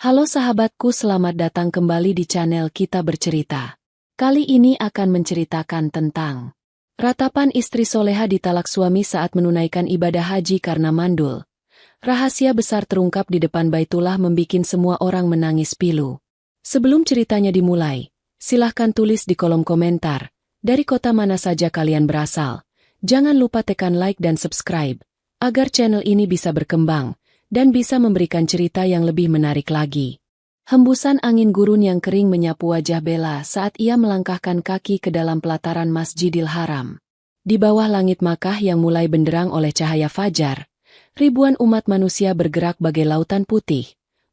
Halo sahabatku, selamat datang kembali di channel Kita Bercerita. Kali ini akan menceritakan tentang ratapan istri soleha ditalak suami saat menunaikan ibadah haji karena mandul. Rahasia besar terungkap di depan Baitullah membikin semua orang menangis pilu. Sebelum ceritanya dimulai, silahkan tulis di kolom komentar, dari kota mana saja kalian berasal. Jangan lupa tekan like dan subscribe, agar channel ini bisa berkembang dan bisa memberikan cerita yang lebih menarik lagi. Hembusan angin gurun yang kering menyapu wajah Bella saat ia melangkahkan kaki ke dalam pelataran Masjidil Haram. Di bawah langit Makkah yang mulai benderang oleh cahaya fajar, ribuan umat manusia bergerak bagai lautan putih,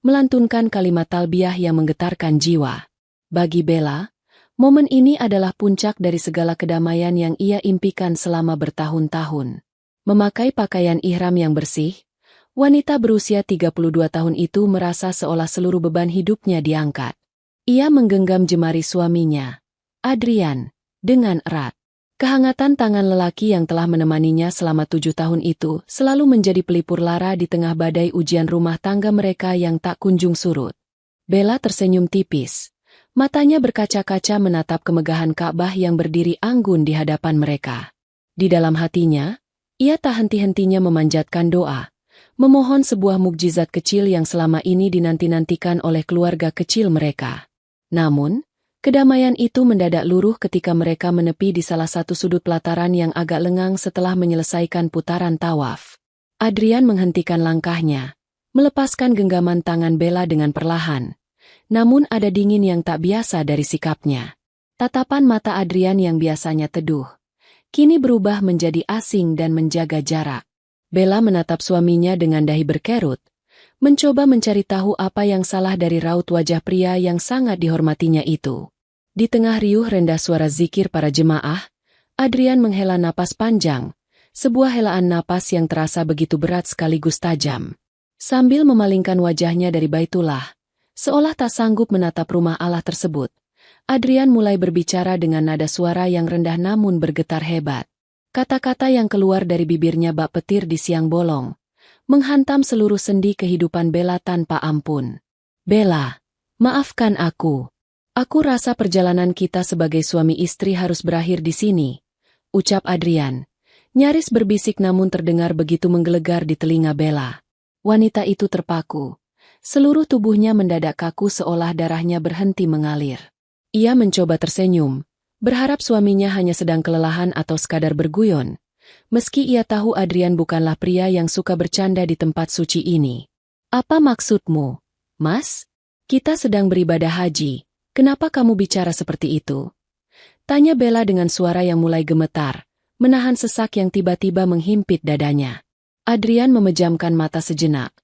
melantunkan kalimat talbiyah yang menggetarkan jiwa. Bagi Bella, momen ini adalah puncak dari segala kedamaian yang ia impikan selama bertahun-tahun. Memakai pakaian ihram yang bersih, wanita berusia 32 tahun itu merasa seolah seluruh beban hidupnya diangkat. Ia menggenggam jemari suaminya, Adrian, dengan erat. Kehangatan tangan lelaki yang telah menemaninya selama 7 tahun itu selalu menjadi pelipur lara di tengah badai ujian rumah tangga mereka yang tak kunjung surut. Bella tersenyum tipis. Matanya berkaca-kaca menatap kemegahan Ka'bah yang berdiri anggun di hadapan mereka. Di dalam hatinya, ia tak henti-hentinya memanjatkan doa, memohon sebuah mukjizat kecil yang selama ini dinanti-nantikan oleh keluarga kecil mereka. Namun, kedamaian itu mendadak luruh ketika mereka menepi di salah satu sudut pelataran yang agak lengang setelah menyelesaikan putaran tawaf. Adrian menghentikan langkahnya, melepaskan genggaman tangan Bella dengan perlahan. Namun ada dingin yang tak biasa dari sikapnya. Tatapan mata Adrian yang biasanya teduh, kini berubah menjadi asing dan menjaga jarak. Bella menatap suaminya dengan dahi berkerut, mencoba mencari tahu apa yang salah dari raut wajah pria yang sangat dihormatinya itu. Di tengah riuh rendah suara zikir para jemaah, Adrian menghela napas panjang, sebuah helaan napas yang terasa begitu berat sekaligus tajam. Sambil memalingkan wajahnya dari Baitullah, seolah tak sanggup menatap rumah Allah tersebut, Adrian mulai berbicara dengan nada suara yang rendah namun bergetar hebat. Kata-kata yang keluar dari bibirnya bak petir di siang bolong, menghantam seluruh sendi kehidupan Bella tanpa ampun. Bella, maafkan aku. Aku rasa perjalanan kita sebagai suami istri harus berakhir di sini, ucap Adrian. Nyaris berbisik namun terdengar begitu menggelegar di telinga Bella. Wanita itu terpaku. Seluruh tubuhnya mendadak kaku seolah darahnya berhenti mengalir. Ia mencoba tersenyum, berharap suaminya hanya sedang kelelahan atau sekadar berguyon, meski ia tahu Adrian bukanlah pria yang suka bercanda di tempat suci ini. Apa maksudmu, Mas? Kita sedang beribadah haji, kenapa kamu bicara seperti itu? Tanya Bella dengan suara yang mulai gemetar, menahan sesak yang tiba-tiba menghimpit dadanya. Adrian memejamkan mata sejenak,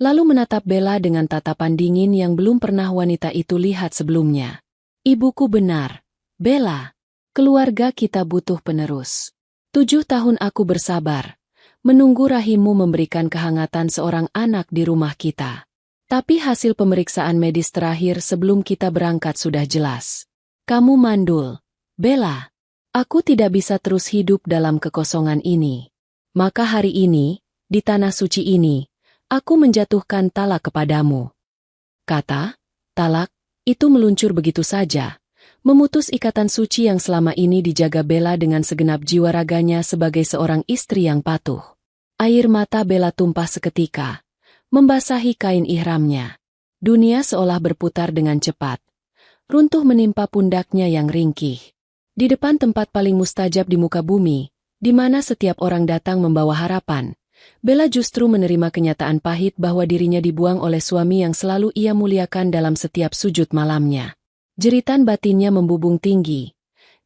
lalu menatap Bella dengan tatapan dingin yang belum pernah wanita itu lihat sebelumnya. Ibuku benar, Bella. Keluarga kita butuh penerus. 7 tahun aku bersabar, menunggu rahimmu memberikan kehangatan seorang anak di rumah kita. Tapi hasil pemeriksaan medis terakhir sebelum kita berangkat sudah jelas. Kamu mandul, Bella. Aku tidak bisa terus hidup dalam kekosongan ini. Maka hari ini, di tanah suci ini, aku menjatuhkan talak kepadamu. Kata, talak, itu meluncur begitu saja, memutus ikatan suci yang selama ini dijaga Bella dengan segenap jiwa raganya sebagai seorang istri yang patuh. Air mata Bella tumpah seketika, membasahi kain ihramnya. Dunia seolah berputar dengan cepat. Runtuh menimpa pundaknya yang ringkih. Di depan tempat paling mustajab di muka bumi, di mana setiap orang datang membawa harapan, Bella justru menerima kenyataan pahit bahwa dirinya dibuang oleh suami yang selalu ia muliakan dalam setiap sujud malamnya. Jeritan batinnya membubung tinggi,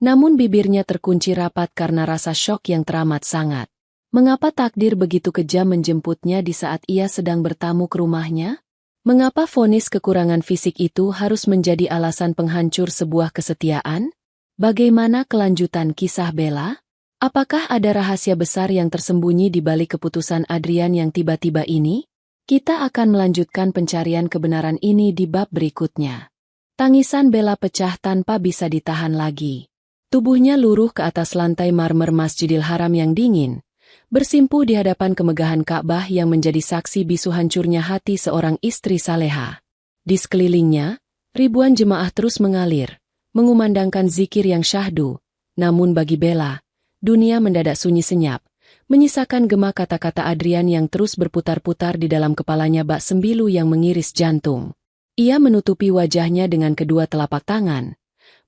namun bibirnya terkunci rapat karena rasa syok yang teramat sangat. Mengapa takdir begitu kejam menjemputnya di saat ia sedang bertamu ke rumahnya? Mengapa vonis kekurangan fisik itu harus menjadi alasan penghancur sebuah kesetiaan? Bagaimana kelanjutan kisah Bella? Apakah ada rahasia besar yang tersembunyi di balik keputusan Adrian yang tiba-tiba ini? Kita akan melanjutkan pencarian kebenaran ini di bab berikutnya. Tangisan Bella pecah tanpa bisa ditahan lagi. Tubuhnya luruh ke atas lantai marmer Masjidil Haram yang dingin, bersimpuh di hadapan kemegahan Ka'bah yang menjadi saksi bisu hancurnya hati seorang istri saleha. Di sekelilingnya, ribuan jemaah terus mengalir, mengumandangkan zikir yang syahdu. Namun bagi Bella, dunia mendadak sunyi senyap, menyisakan gema kata-kata Adrian yang terus berputar-putar di dalam kepalanya bak sembilu yang mengiris jantung. Ia menutupi wajahnya dengan kedua telapak tangan.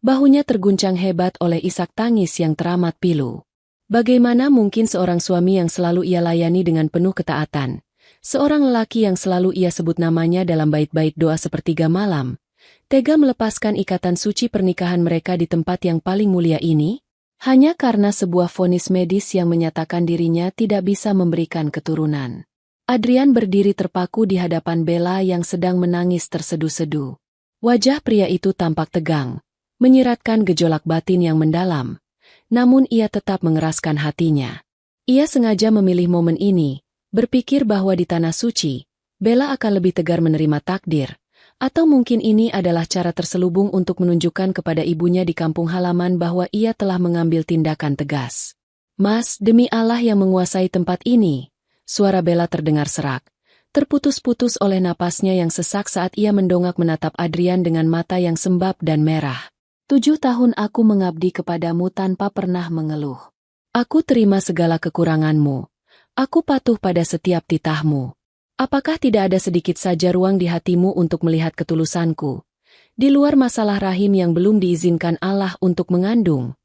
Bahunya terguncang hebat oleh isak tangis yang teramat pilu. Bagaimana mungkin seorang suami yang selalu ia layani dengan penuh ketaatan, seorang lelaki yang selalu ia sebut namanya dalam bait-bait doa sepertiga malam, tega melepaskan ikatan suci pernikahan mereka di tempat yang paling mulia ini? Hanya karena sebuah vonis medis yang menyatakan dirinya tidak bisa memberikan keturunan. Adrian berdiri terpaku di hadapan Bella yang sedang menangis terseduh-seduh. Wajah pria itu tampak tegang, menyiratkan gejolak batin yang mendalam. Namun ia tetap mengeraskan hatinya. Ia sengaja memilih momen ini, berpikir bahwa di tanah suci, Bella akan lebih tegar menerima takdir. Atau mungkin ini adalah cara terselubung untuk menunjukkan kepada ibunya di kampung halaman bahwa ia telah mengambil tindakan tegas. Mas, demi Allah yang menguasai tempat ini, suara Bella terdengar serak, terputus-putus oleh napasnya yang sesak saat ia mendongak menatap Adrian dengan mata yang sembab dan merah. 7 tahun aku mengabdi kepadamu tanpa pernah mengeluh. Aku terima segala kekuranganmu. Aku patuh pada setiap titahmu. Apakah tidak ada sedikit saja ruang di hatimu untuk melihat ketulusanku? Di luar masalah rahim yang belum diizinkan Allah untuk mengandung?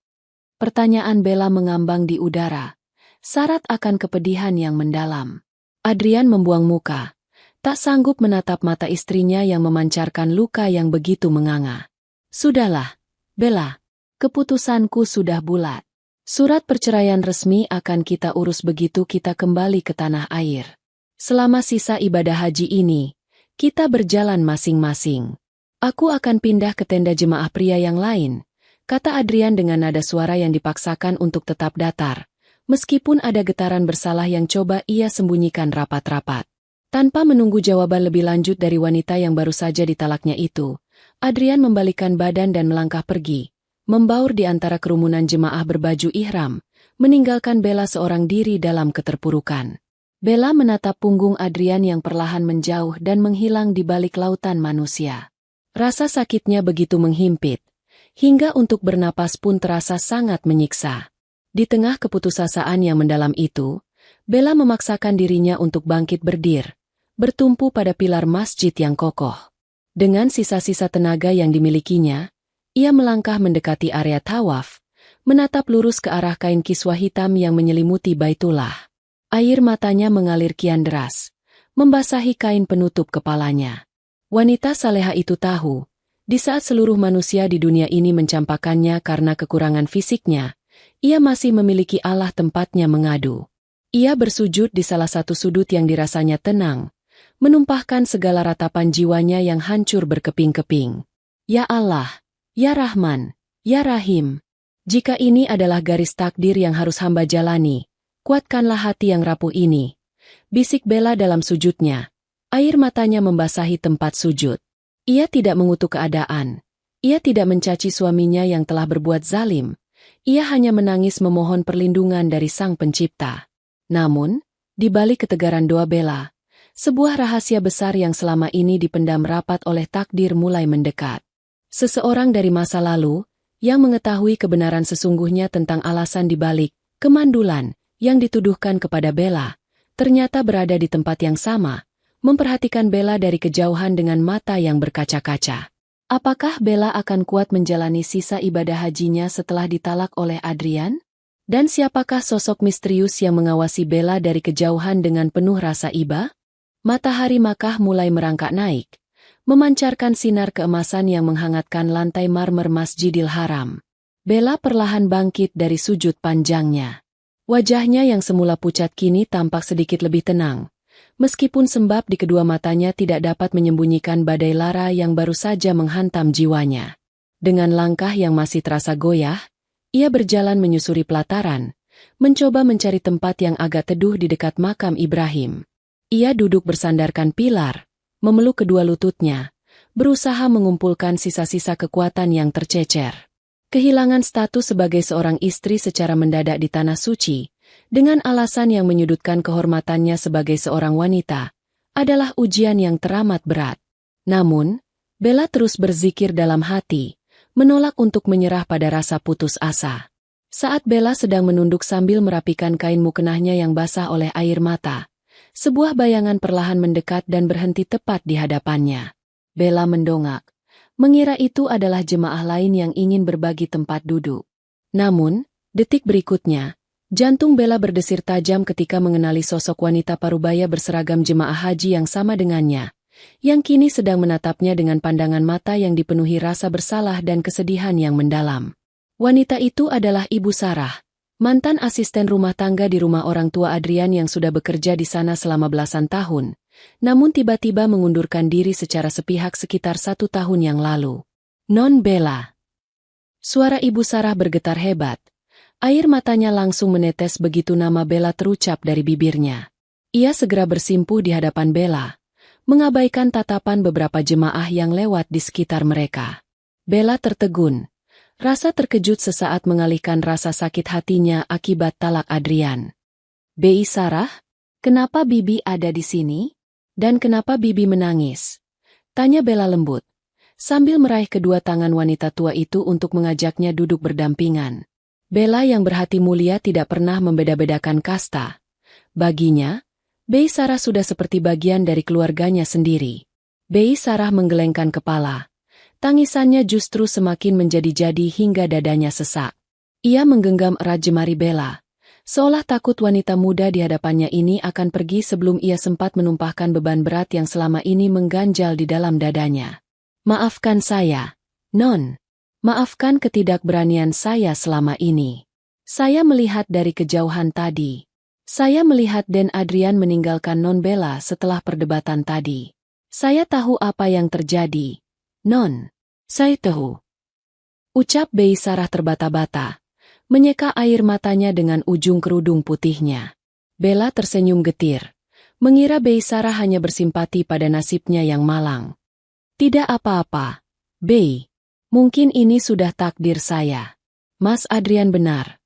Pertanyaan Bella mengambang di udara, syarat akan kepedihan yang mendalam. Adrian membuang muka, tak sanggup menatap mata istrinya yang memancarkan luka yang begitu menganga. Sudahlah, Bella, keputusanku sudah bulat. Surat perceraian resmi akan kita urus begitu kita kembali ke tanah air. Selama sisa ibadah haji ini, kita berjalan masing-masing. Aku akan pindah ke tenda jemaah pria yang lain, kata Adrian dengan nada suara yang dipaksakan untuk tetap datar, meskipun ada getaran bersalah yang coba ia sembunyikan rapat-rapat. Tanpa menunggu jawaban lebih lanjut dari wanita yang baru saja ditalaknya itu, Adrian membalikkan badan dan melangkah pergi, membaur di antara kerumunan jemaah berbaju ihram, meninggalkan Bella seorang diri dalam keterpurukan. Bella menatap punggung Adrian yang perlahan menjauh dan menghilang di balik lautan manusia. Rasa sakitnya begitu menghimpit, hingga untuk bernapas pun terasa sangat menyiksa. Di tengah keputusasaan yang mendalam itu, Bella memaksakan dirinya untuk bangkit berdiri, bertumpu pada pilar masjid yang kokoh. Dengan sisa-sisa tenaga yang dimilikinya, ia melangkah mendekati area tawaf, menatap lurus ke arah kain kiswah hitam yang menyelimuti Baitullah. Air matanya mengalir kian deras, membasahi kain penutup kepalanya. Wanita saleha itu tahu, di saat seluruh manusia di dunia ini mencampakkannya karena kekurangan fisiknya, ia masih memiliki Allah tempatnya mengadu. Ia bersujud di salah satu sudut yang dirasanya tenang, menumpahkan segala ratapan jiwanya yang hancur berkeping-keping. Ya Allah, ya Rahman, ya Rahim, jika ini adalah garis takdir yang harus hamba jalani, kuatkanlah hati yang rapuh ini, bisik Bella dalam sujudnya. Air matanya membasahi tempat sujud. Ia tidak mengutuk keadaan. Ia tidak mencaci suaminya yang telah berbuat zalim. Ia hanya menangis memohon perlindungan dari Sang Pencipta. Namun, di balik ketegaran doa Bella, sebuah rahasia besar yang selama ini dipendam rapat oleh takdir mulai mendekat. Seseorang dari masa lalu, yang mengetahui kebenaran sesungguhnya tentang alasan di balik kemandulan yang dituduhkan kepada Bella, ternyata berada di tempat yang sama, memperhatikan Bella dari kejauhan dengan mata yang berkaca-kaca. Apakah Bella akan kuat menjalani sisa ibadah hajinya setelah ditalak oleh Adrian? Dan siapakah sosok misterius yang mengawasi Bella dari kejauhan dengan penuh rasa iba? Matahari Makkah mulai merangkak naik, memancarkan sinar keemasan yang menghangatkan lantai marmer Masjidil Haram. Bella perlahan bangkit dari sujud panjangnya. Wajahnya yang semula pucat kini tampak sedikit lebih tenang, meskipun sembab di kedua matanya tidak dapat menyembunyikan badai lara yang baru saja menghantam jiwanya. Dengan langkah yang masih terasa goyah, ia berjalan menyusuri pelataran, mencoba mencari tempat yang agak teduh di dekat makam Ibrahim. Ia duduk bersandarkan pilar, memeluk kedua lututnya, berusaha mengumpulkan sisa-sisa kekuatan yang tercecer. Kehilangan status sebagai seorang istri secara mendadak di tanah suci, dengan alasan yang menyudutkan kehormatannya sebagai seorang wanita, adalah ujian yang teramat berat. Namun, Bella terus berzikir dalam hati, menolak untuk menyerah pada rasa putus asa. Saat Bella sedang menunduk sambil merapikan kain mukenahnya yang basah oleh air mata, sebuah bayangan perlahan mendekat dan berhenti tepat di hadapannya. Bella mendongak, mengira itu adalah jemaah lain yang ingin berbagi tempat duduk. Namun, detik berikutnya, jantung Bella berdesir tajam ketika mengenali sosok wanita parubaya berseragam jemaah haji yang sama dengannya, yang kini sedang menatapnya dengan pandangan mata yang dipenuhi rasa bersalah dan kesedihan yang mendalam. Wanita itu adalah Ibu Sarah, mantan asisten rumah tangga di rumah orang tua Adrian yang sudah bekerja di sana selama belasan tahun, namun tiba-tiba mengundurkan diri secara sepihak sekitar 1 tahun yang lalu. Non Bella. Suara Ibu Sarah bergetar hebat. Air matanya langsung menetes begitu nama Bella terucap dari bibirnya. Ia segera bersimpuh di hadapan Bella, mengabaikan tatapan beberapa jemaah yang lewat di sekitar mereka. Bella tertegun. Rasa terkejut sesaat mengalihkan rasa sakit hatinya akibat talak Adrian. "Bi Sarah, kenapa Bibi ada di sini? Dan kenapa Bibi menangis?" tanya Bella lembut, sambil meraih kedua tangan wanita tua itu untuk mengajaknya duduk berdampingan. Bella yang berhati mulia tidak pernah membeda-bedakan kasta. Baginya, Bi Sarah sudah seperti bagian dari keluarganya sendiri. Bi Sarah menggelengkan kepala. Tangisannya justru semakin menjadi-jadi hingga dadanya sesak. Ia menggenggam erat jemari Bella, seolah takut wanita muda di hadapannya ini akan pergi sebelum ia sempat menumpahkan beban berat yang selama ini mengganjal di dalam dadanya. "Maafkan saya, Non. Maafkan ketidakberanian saya selama ini. Saya melihat dari kejauhan tadi. Saya melihat Den Adrian meninggalkan Non Bella setelah perdebatan tadi. Saya tahu apa yang terjadi. Non, saya tahu." Ucap Bi Sarah terbata-bata, menyeka air matanya dengan ujung kerudung putihnya. Bella tersenyum getir, mengira Bi Sarah hanya bersimpati pada nasibnya yang malang. "Tidak apa-apa, Bi. Mungkin ini sudah takdir saya. Mas Adrian benar.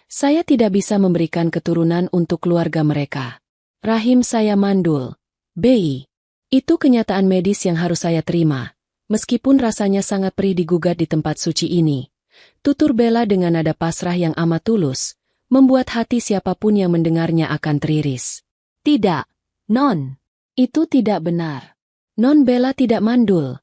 Saya tidak bisa memberikan keturunan untuk keluarga mereka. Rahim saya mandul, Bi. Itu kenyataan medis yang harus saya terima. Meskipun rasanya sangat perih digugat di tempat suci ini," tutur Bella dengan nada pasrah yang amat tulus, membuat hati siapapun yang mendengarnya akan teriris. "Tidak, Non. Itu tidak benar. Non Bella tidak mandul."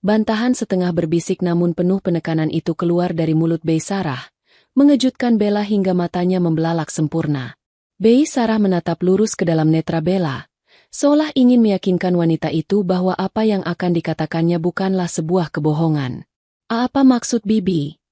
Bantahan setengah berbisik namun penuh penekanan itu keluar dari mulut Bi Sarah, mengejutkan Bella hingga matanya membelalak sempurna. Bi Sarah menatap lurus ke dalam netra Bella, seolah ingin meyakinkan wanita itu bahwa apa yang akan dikatakannya bukanlah sebuah kebohongan. "Apa maksud Bibi?"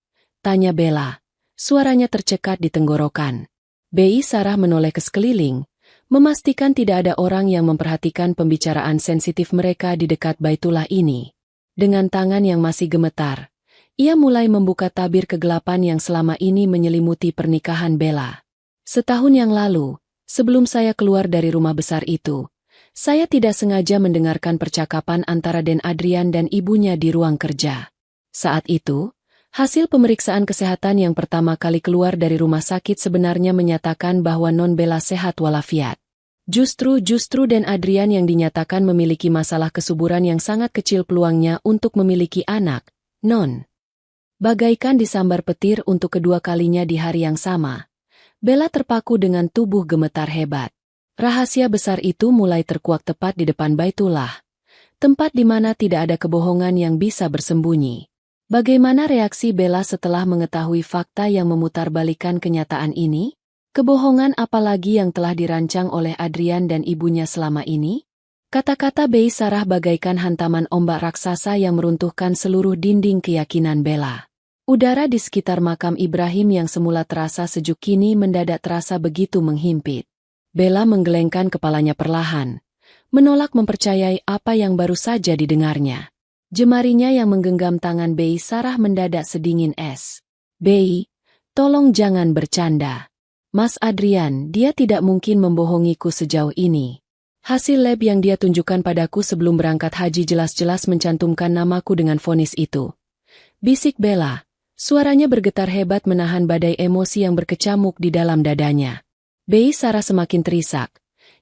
tanya Bella. Suaranya tercekat di tenggorokan. Bi Sarah menoleh ke sekeliling, memastikan tidak ada orang yang memperhatikan pembicaraan sensitif mereka di dekat Baitullah ini. Dengan tangan yang masih gemetar, ia mulai membuka tabir kegelapan yang selama ini menyelimuti pernikahan Bella. "Setahun yang lalu, sebelum saya keluar dari rumah besar itu, saya tidak sengaja mendengarkan percakapan antara Den Adrian dan ibunya di ruang kerja. Saat itu, hasil pemeriksaan kesehatan yang pertama kali keluar dari rumah sakit sebenarnya menyatakan bahwa Non Bella sehat walafiat. Justru Den Adrian yang dinyatakan memiliki masalah kesuburan yang sangat kecil peluangnya untuk memiliki anak, Non." Bagaikan disambar petir untuk kedua kalinya di hari yang sama, Bella terpaku dengan tubuh gemetar hebat. Rahasia besar itu mulai terkuak tepat di depan Baitullah, tempat di mana tidak ada kebohongan yang bisa bersembunyi. Bagaimana reaksi Bella setelah mengetahui fakta yang memutarbalikkan kenyataan ini? Kebohongan apalagi yang telah dirancang oleh Adrian dan ibunya selama ini? Kata-kata Bi Sarah bagaikan hantaman ombak raksasa yang meruntuhkan seluruh dinding keyakinan Bella. Udara di sekitar makam Ibrahim yang semula terasa sejuk kini mendadak terasa begitu menghimpit. Bella menggelengkan kepalanya perlahan, menolak mempercayai apa yang baru saja didengarnya. Jemarinya yang menggenggam tangan Bi Sarah mendadak sedingin es. "Bi, tolong jangan bercanda. Mas Adrian, dia tidak mungkin membohongiku sejauh ini. Hasil lab yang dia tunjukkan padaku sebelum berangkat haji jelas-jelas mencantumkan namaku dengan vonis itu." Bisik Bella, suaranya bergetar hebat menahan badai emosi yang berkecamuk di dalam dadanya. Bi Sarah semakin terisak.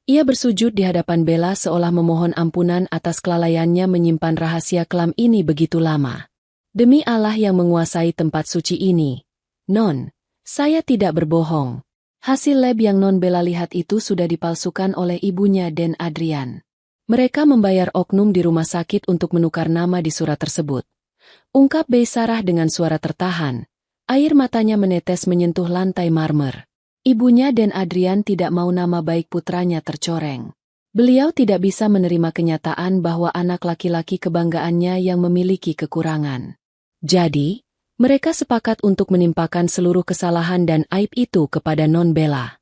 Ia bersujud di hadapan Bella seolah memohon ampunan atas kelalaiannya menyimpan rahasia kelam ini begitu lama. Demi Allah yang menguasai tempat suci ini, Non, saya tidak berbohong. Hasil lab yang Non Bella lihat itu sudah dipalsukan oleh ibunya dan Adrian. Mereka membayar oknum di rumah sakit untuk menukar nama di surat tersebut. Ungkap Bei Sarah dengan suara tertahan. Air matanya menetes menyentuh lantai marmer. Ibunya dan Adrian tidak mau nama baik putranya tercoreng. Beliau tidak bisa menerima kenyataan bahwa anak laki-laki kebanggaannya yang memiliki kekurangan. Jadi, mereka sepakat untuk menimpakan seluruh kesalahan dan aib itu kepada Non Bella.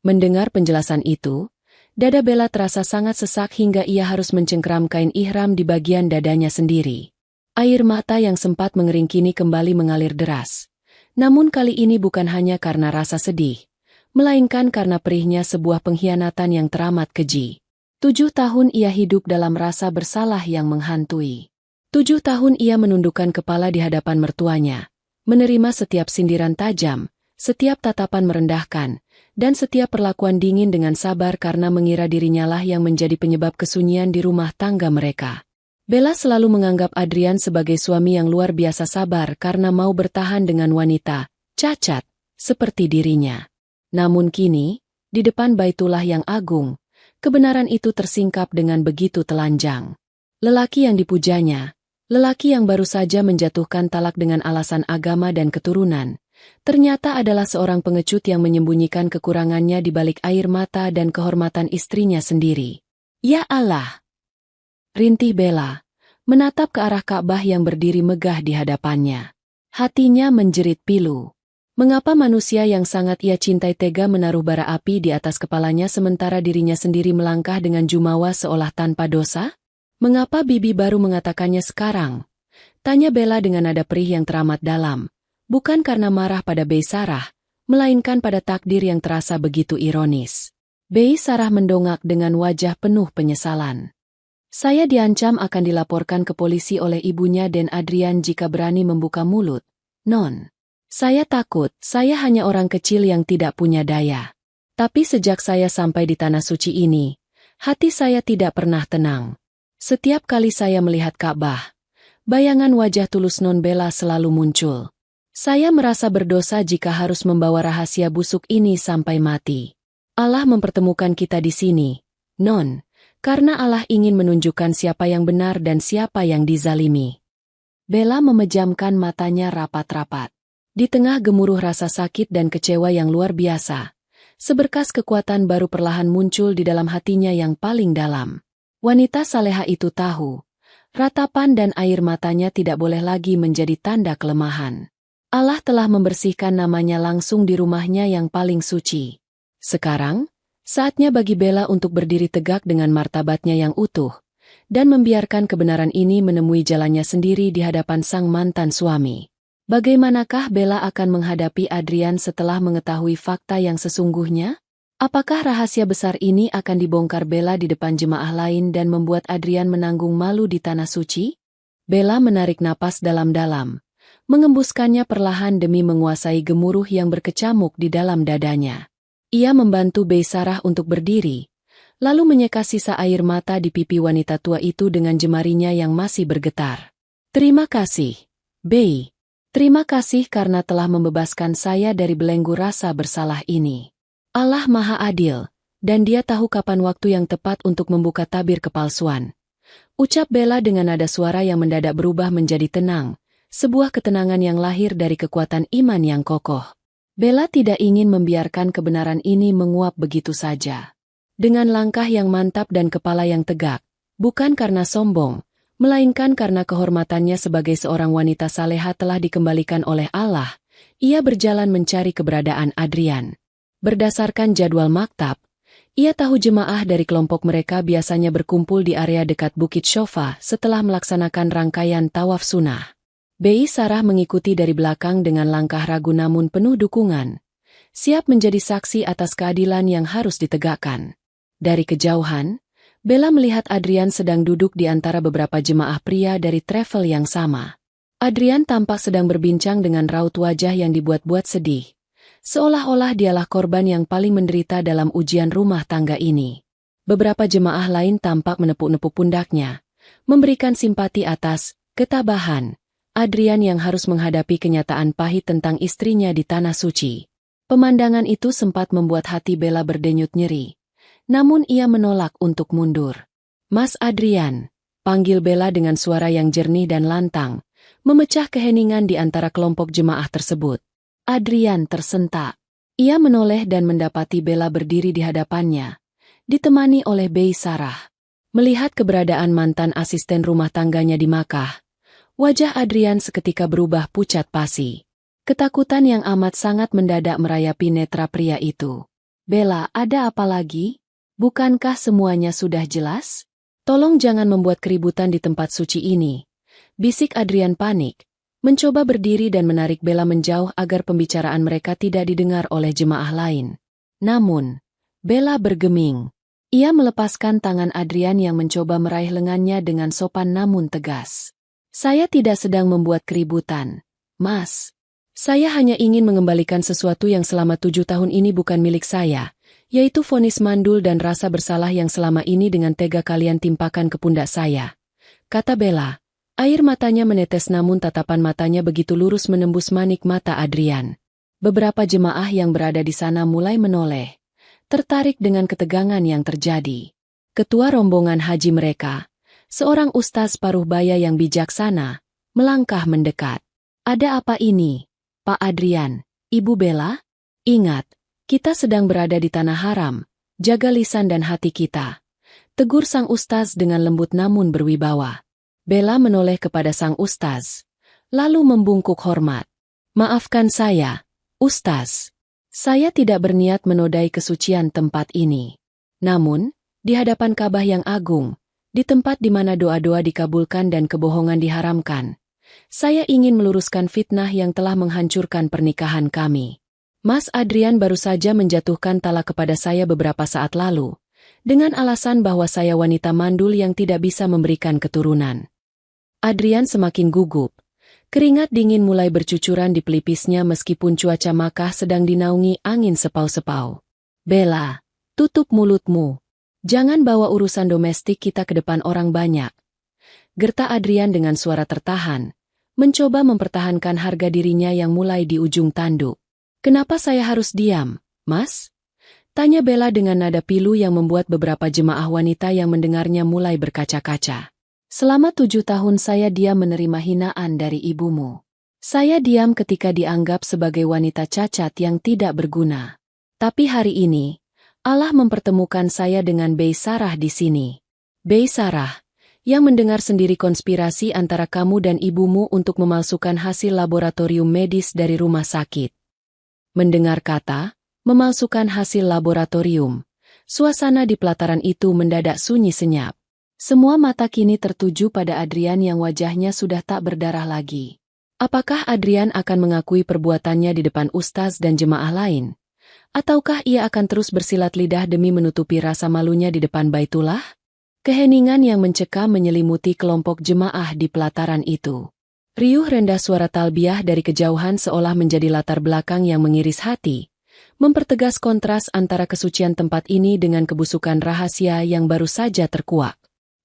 Mendengar penjelasan itu, dada Bella terasa sangat sesak hingga ia harus mencengkram kain ihram di bagian dadanya sendiri. Air mata yang sempat mengering kini kembali mengalir deras. Namun kali ini bukan hanya karena rasa sedih, melainkan karena perihnya sebuah pengkhianatan yang teramat keji. 7 tahun ia hidup dalam rasa bersalah yang menghantui. 7 tahun ia menundukkan kepala di hadapan mertuanya, menerima setiap sindiran tajam, setiap tatapan merendahkan, dan setiap perlakuan dingin dengan sabar karena mengira dirinya lah yang menjadi penyebab kesunyian di rumah tangga mereka. Bella selalu menganggap Adrian sebagai suami yang luar biasa sabar karena mau bertahan dengan wanita cacat seperti dirinya. Namun kini, di depan Baitullah yang agung, kebenaran itu tersingkap dengan begitu telanjang. Lelaki yang dipujanya, lelaki yang baru saja menjatuhkan talak dengan alasan agama dan keturunan, ternyata adalah seorang pengecut yang menyembunyikan kekurangannya di balik air mata dan kehormatan istrinya sendiri. Ya Allah! Rintih Bella, menatap ke arah Ka'bah yang berdiri megah di hadapannya. Hatinya menjerit pilu. Mengapa manusia yang sangat ia cintai tega menaruh bara api di atas kepalanya sementara dirinya sendiri melangkah dengan jumawa seolah tanpa dosa? Mengapa bibi baru mengatakannya sekarang? Tanya Bella dengan nada perih yang teramat dalam. Bukan karena marah pada Bei Sarah, melainkan pada takdir yang terasa begitu ironis. Bei Sarah mendongak dengan wajah penuh penyesalan. Saya diancam akan dilaporkan ke polisi oleh ibunya dan Adrian jika berani membuka mulut. Non. Saya takut, saya hanya orang kecil yang tidak punya daya. Tapi sejak saya sampai di tanah suci ini, hati saya tidak pernah tenang. Setiap kali saya melihat Ka'bah, bayangan wajah tulus Non Bella selalu muncul. Saya merasa berdosa jika harus membawa rahasia busuk ini sampai mati. Allah mempertemukan kita di sini, Non. Karena Allah ingin menunjukkan siapa yang benar dan siapa yang dizalimi. Bella memejamkan matanya rapat-rapat. Di tengah gemuruh rasa sakit dan kecewa yang luar biasa, seberkas kekuatan baru perlahan muncul di dalam hatinya yang paling dalam. Wanita saleha itu tahu, ratapan dan air matanya tidak boleh lagi menjadi tanda kelemahan. Allah telah membersihkan namanya langsung di rumahnya yang paling suci. Sekarang, saatnya bagi Bella untuk berdiri tegak dengan martabatnya yang utuh, dan membiarkan kebenaran ini menemui jalannya sendiri di hadapan sang mantan suami. Bagaimanakah Bella akan menghadapi Adrian setelah mengetahui fakta yang sesungguhnya? Apakah rahasia besar ini akan dibongkar Bella di depan jemaah lain dan membuat Adrian menanggung malu di tanah suci? Bella menarik napas dalam-dalam, mengembuskannya perlahan demi menguasai gemuruh yang berkecamuk di dalam dadanya. Ia membantu Bei Sarah untuk berdiri, lalu menyeka sisa air mata di pipi wanita tua itu dengan jemarinya yang masih bergetar. Terima kasih, Bei. Terima kasih karena telah membebaskan saya dari belenggu rasa bersalah ini. Allah Maha Adil, dan Dia tahu kapan waktu yang tepat untuk membuka tabir kepalsuan. Ucap Bella dengan nada suara yang mendadak berubah menjadi tenang, sebuah ketenangan yang lahir dari kekuatan iman yang kokoh. Bella tidak ingin membiarkan kebenaran ini menguap begitu saja. Dengan langkah yang mantap dan kepala yang tegak, bukan karena sombong, melainkan karena kehormatannya sebagai seorang wanita saleha telah dikembalikan oleh Allah, ia berjalan mencari keberadaan Adrian. Berdasarkan jadwal maktab, ia tahu jemaah dari kelompok mereka biasanya berkumpul di area dekat Bukit Shofa setelah melaksanakan rangkaian tawaf sunnah. Bei Sarah mengikuti dari belakang dengan langkah ragu namun penuh dukungan, siap menjadi saksi atas keadilan yang harus ditegakkan. Dari kejauhan, Bella melihat Adrian sedang duduk di antara beberapa jemaah pria dari travel yang sama. Adrian tampak sedang berbincang dengan raut wajah yang dibuat-buat sedih, seolah-olah dialah korban yang paling menderita dalam ujian rumah tangga ini. Beberapa jemaah lain tampak menepuk-nepuk pundaknya, memberikan simpati atas ketabahan Adrian yang harus menghadapi kenyataan pahit tentang istrinya di Tanah Suci. Pemandangan itu sempat membuat hati Bella berdenyut nyeri. Namun ia menolak untuk mundur. "Mas Adrian," panggil Bella dengan suara yang jernih dan lantang, memecah keheningan di antara kelompok jemaah tersebut. Adrian tersentak. Ia menoleh dan mendapati Bella berdiri di hadapannya, ditemani oleh Bei Sarah. Melihat keberadaan mantan asisten rumah tangganya di Makkah, wajah Adrian seketika berubah pucat pasi. Ketakutan yang amat sangat mendadak merayapi netra pria itu. "Bella, ada apa lagi? Bukankah semuanya sudah jelas? Tolong jangan membuat keributan di tempat suci ini," bisik Adrian panik, mencoba berdiri dan menarik Bella menjauh agar pembicaraan mereka tidak didengar oleh jemaah lain. Namun, Bella bergeming. Ia melepaskan tangan Adrian yang mencoba meraih lengannya dengan sopan namun tegas. "Saya tidak sedang membuat keributan, Mas. Saya hanya ingin mengembalikan sesuatu yang selama 7 tahun ini bukan milik saya, yaitu vonis mandul dan rasa bersalah yang selama ini dengan tega kalian timpakan ke pundak saya," kata Bella. Air matanya menetes namun tatapan matanya begitu lurus menembus manik mata Adrian. Beberapa jemaah yang berada di sana mulai menoleh, tertarik dengan ketegangan yang terjadi. Ketua rombongan haji mereka, seorang ustaz paruh baya yang bijaksana, melangkah mendekat. "Ada apa ini, Pak Adrian, Ibu Bella? Ingat, kita sedang berada di tanah haram, jaga lisan dan hati kita," tegur sang ustaz dengan lembut namun berwibawa. Bella menoleh kepada sang ustaz, lalu membungkuk hormat. "Maafkan saya, Ustaz. Saya tidak berniat menodai kesucian tempat ini. Namun, di hadapan Ka'bah yang agung, di tempat di mana doa-doa dikabulkan dan kebohongan diharamkan, saya ingin meluruskan fitnah yang telah menghancurkan pernikahan kami. Mas Adrian baru saja menjatuhkan talak kepada saya beberapa saat lalu, dengan alasan bahwa saya wanita mandul yang tidak bisa memberikan keturunan." Adrian semakin gugup. Keringat dingin mulai bercucuran di pelipisnya meskipun cuaca Makkah sedang dinaungi angin sepau-sepau. "Bella, tutup mulutmu. Jangan bawa urusan domestik kita ke depan orang banyak," gerta Adrian dengan suara tertahan, mencoba mempertahankan harga dirinya yang mulai di ujung tanduk. "Kenapa saya harus diam, Mas?" tanya Bella dengan nada pilu yang membuat beberapa jemaah wanita yang mendengarnya mulai berkaca-kaca. "Selama 7 tahun saya diam menerima hinaan dari ibumu. Saya diam ketika dianggap sebagai wanita cacat yang tidak berguna. Tapi hari ini, Allah mempertemukan saya dengan Bei Sarah di sini. Bei Sarah, yang mendengar sendiri konspirasi antara kamu dan ibumu untuk memalsukan hasil laboratorium medis dari rumah sakit." Mendengar kata, memalsukan hasil laboratorium, suasana di pelataran itu mendadak sunyi senyap. Semua mata kini tertuju pada Adrian yang wajahnya sudah tak berdarah lagi. Apakah Adrian akan mengakui perbuatannya di depan ustaz dan jemaah lain? Ataukah ia akan terus bersilat lidah demi menutupi rasa malunya di depan Baitullah? Keheningan yang mencekam menyelimuti kelompok jemaah di pelataran itu. Riuh rendah suara talbiyah dari kejauhan seolah menjadi latar belakang yang mengiris hati, mempertegas kontras antara kesucian tempat ini dengan kebusukan rahasia yang baru saja terkuak.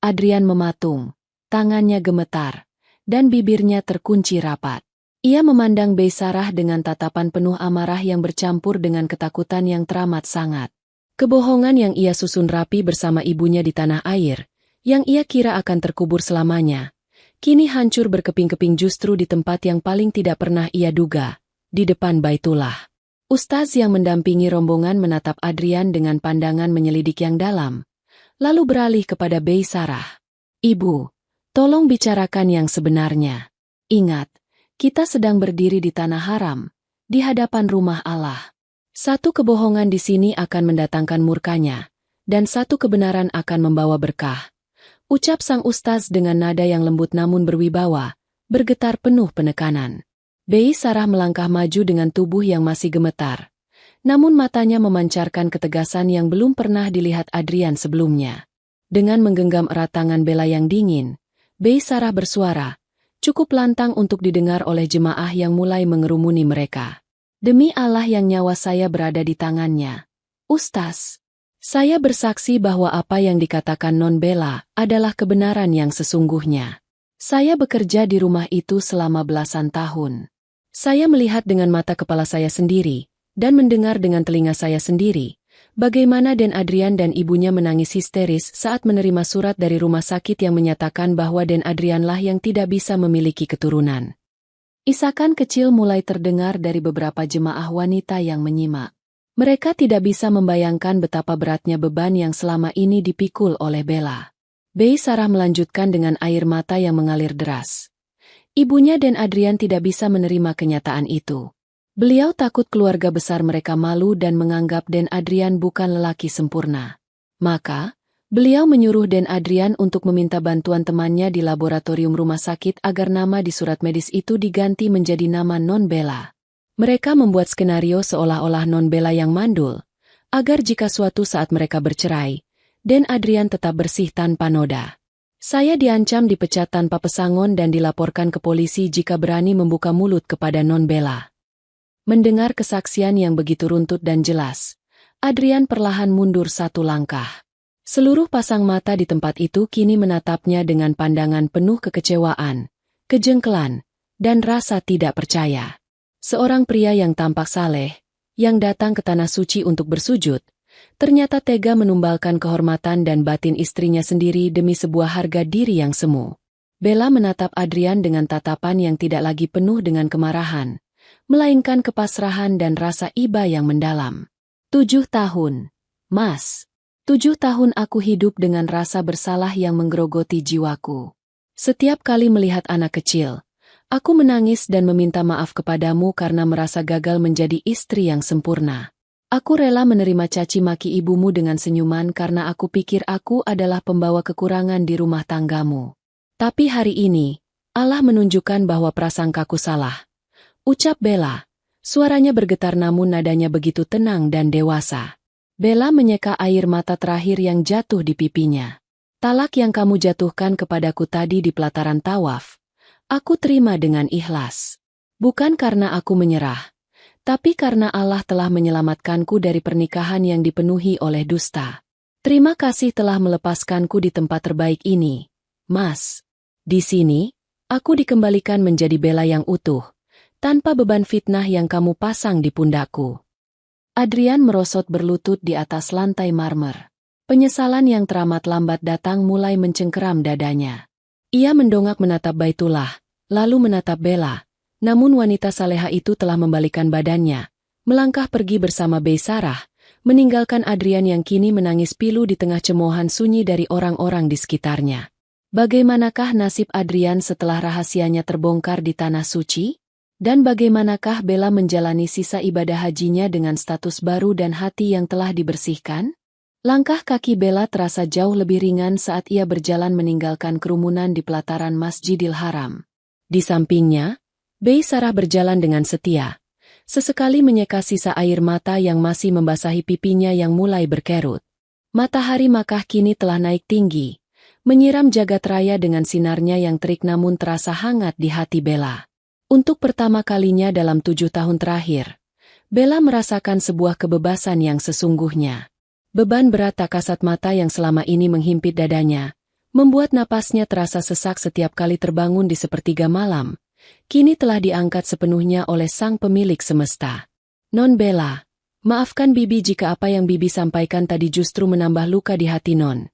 Adrian mematung, tangannya gemetar, dan bibirnya terkunci rapat. Ia memandang Bei Sarah dengan tatapan penuh amarah yang bercampur dengan ketakutan yang teramat sangat. Kebohongan yang ia susun rapi bersama ibunya di tanah air, yang ia kira akan terkubur selamanya, kini hancur berkeping-keping justru di tempat yang paling tidak pernah ia duga, di depan Baitullah. Ustaz yang mendampingi rombongan menatap Adrian dengan pandangan menyelidik yang dalam, lalu beralih kepada Bei Sarah. "Ibu, tolong bicarakan yang sebenarnya. Ingat, kita sedang berdiri di tanah haram, di hadapan rumah Allah. Satu kebohongan di sini akan mendatangkan murkanya, dan satu kebenaran akan membawa berkah," ucap sang ustaz dengan nada yang lembut namun berwibawa, bergetar penuh penekanan. Bei Sarah melangkah maju dengan tubuh yang masih gemetar, namun matanya memancarkan ketegasan yang belum pernah dilihat Adrian sebelumnya. Dengan menggenggam erat tangan Bella yang dingin, Bei Sarah bersuara, cukup lantang untuk didengar oleh jemaah yang mulai mengerumuni mereka. "Demi Allah yang nyawa saya berada di tangannya, Ustaz, Saya bersaksi bahwa apa yang dikatakan Non Bella adalah kebenaran yang sesungguhnya. Saya bekerja di rumah itu selama belasan tahun. Saya melihat dengan mata kepala saya sendiri, dan mendengar dengan telinga saya sendiri, bagaimana Den Adrian dan ibunya menangis histeris saat menerima surat dari rumah sakit yang menyatakan bahwa Den Adrianlah yang tidak bisa memiliki keturunan. Isakan kecil mulai terdengar dari beberapa jemaah wanita yang menyimak. Mereka tidak bisa membayangkan betapa beratnya beban yang selama ini dipikul oleh Bella. Bei Sarah melanjutkan dengan air mata yang mengalir deras. Ibunya Dan Adrian tidak bisa menerima kenyataan itu. Beliau takut keluarga besar mereka malu dan menganggap Dan Adrian bukan lelaki sempurna. Maka, beliau menyuruh Dan Adrian untuk meminta bantuan temannya di laboratorium rumah sakit agar nama di surat medis itu diganti menjadi nama Non Bella. Mereka membuat skenario seolah-olah Non Bella yang mandul, agar jika suatu saat mereka bercerai, Dan Adrian tetap bersih tanpa noda. Saya diancam dipecat tanpa pesangon dan dilaporkan ke polisi jika berani membuka mulut kepada Non Bella. Mendengar kesaksian yang begitu runtut dan jelas, Adrian perlahan mundur satu langkah. Seluruh pasang mata di tempat itu kini menatapnya dengan pandangan penuh kekecewaan, kejengkelan, dan rasa tidak percaya. Seorang pria yang tampak saleh, yang datang ke tanah suci untuk bersujud, ternyata tega menumbalkan kehormatan dan batin istrinya sendiri demi sebuah harga diri yang semu. Bella menatap Adrian dengan tatapan yang tidak lagi penuh dengan kemarahan, melainkan kepasrahan dan rasa iba yang mendalam. 7 tahun, Mas. 7 tahun aku hidup dengan rasa bersalah yang menggerogoti jiwaku. Setiap kali melihat anak kecil, aku menangis dan meminta maaf kepadamu karena merasa gagal menjadi istri yang sempurna. Aku rela menerima caci maki ibumu dengan senyuman karena aku pikir aku adalah pembawa kekurangan di rumah tanggamu. Tapi hari ini, Allah menunjukkan bahwa prasangkaku salah. Ucap Bella. Suaranya bergetar namun nadanya begitu tenang dan dewasa. Bella menyeka air mata terakhir yang jatuh di pipinya. Talak yang kamu jatuhkan kepadaku tadi di pelataran tawaf, aku terima dengan ikhlas. Bukan karena aku menyerah, tapi karena Allah telah menyelamatkanku dari pernikahan yang dipenuhi oleh dusta. Terima kasih telah melepaskanku di tempat terbaik ini, Mas. Di sini, aku dikembalikan menjadi Bella yang utuh, tanpa beban fitnah yang kamu pasang di pundakku. Adrian merosot berlutut di atas lantai marmer. Penyesalan yang teramat lambat datang mulai mencengkeram dadanya. Ia mendongak menatap Baitullah, lalu menatap Bella, namun wanita saleha itu telah membalikan badannya, melangkah pergi bersama Bei Sarah, meninggalkan Adrian yang kini menangis pilu di tengah cemoohan sunyi dari orang-orang di sekitarnya. Bagaimanakah nasib Adrian setelah rahasianya terbongkar di tanah suci? Dan bagaimanakah Bella menjalani sisa ibadah hajinya dengan status baru dan hati yang telah dibersihkan? Langkah kaki Bella terasa jauh lebih ringan saat ia berjalan meninggalkan kerumunan di pelataran Masjidil Haram. Di sampingnya, Bei Sarah berjalan dengan setia, sesekali menyeka sisa air mata yang masih membasahi pipinya yang mulai berkerut. Matahari Makkah kini telah naik tinggi, menyiram jagat raya dengan sinarnya yang terik namun terasa hangat di hati Bella. Untuk pertama kalinya dalam 7 tahun terakhir, Bella merasakan sebuah kebebasan yang sesungguhnya. Beban berat tak kasat mata yang selama ini menghimpit dadanya, membuat napasnya terasa sesak setiap kali terbangun di sepertiga malam, kini telah diangkat sepenuhnya oleh sang pemilik semesta. Non Bella, maafkan Bibi jika apa yang Bibi sampaikan tadi justru menambah luka di hati Non.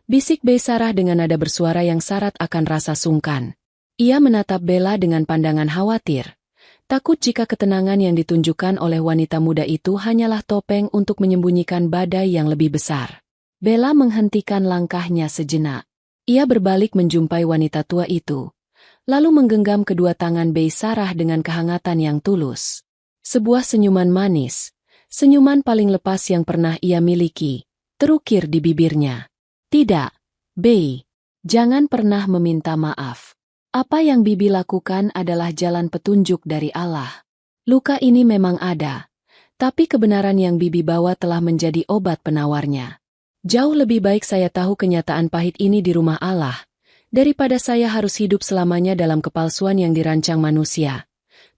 Bisik Bei Sarah dengan nada bersuara yang syarat akan rasa sungkan. Ia menatap Bella dengan pandangan khawatir, takut jika ketenangan yang ditunjukkan oleh wanita muda itu hanyalah topeng untuk menyembunyikan badai yang lebih besar. Bella menghentikan langkahnya sejenak. Ia berbalik menjumpai wanita tua itu, lalu menggenggam kedua tangan Bei Sarah dengan kehangatan yang tulus. Sebuah senyuman manis, senyuman paling lepas yang pernah ia miliki, terukir di bibirnya. Tidak, Bei, jangan pernah meminta maaf. Apa yang Bibi lakukan adalah jalan petunjuk dari Allah. Luka ini memang ada, tapi kebenaran yang Bibi bawa telah menjadi obat penawarnya. Jauh lebih baik saya tahu kenyataan pahit ini di rumah Allah, daripada saya harus hidup selamanya dalam kepalsuan yang dirancang manusia.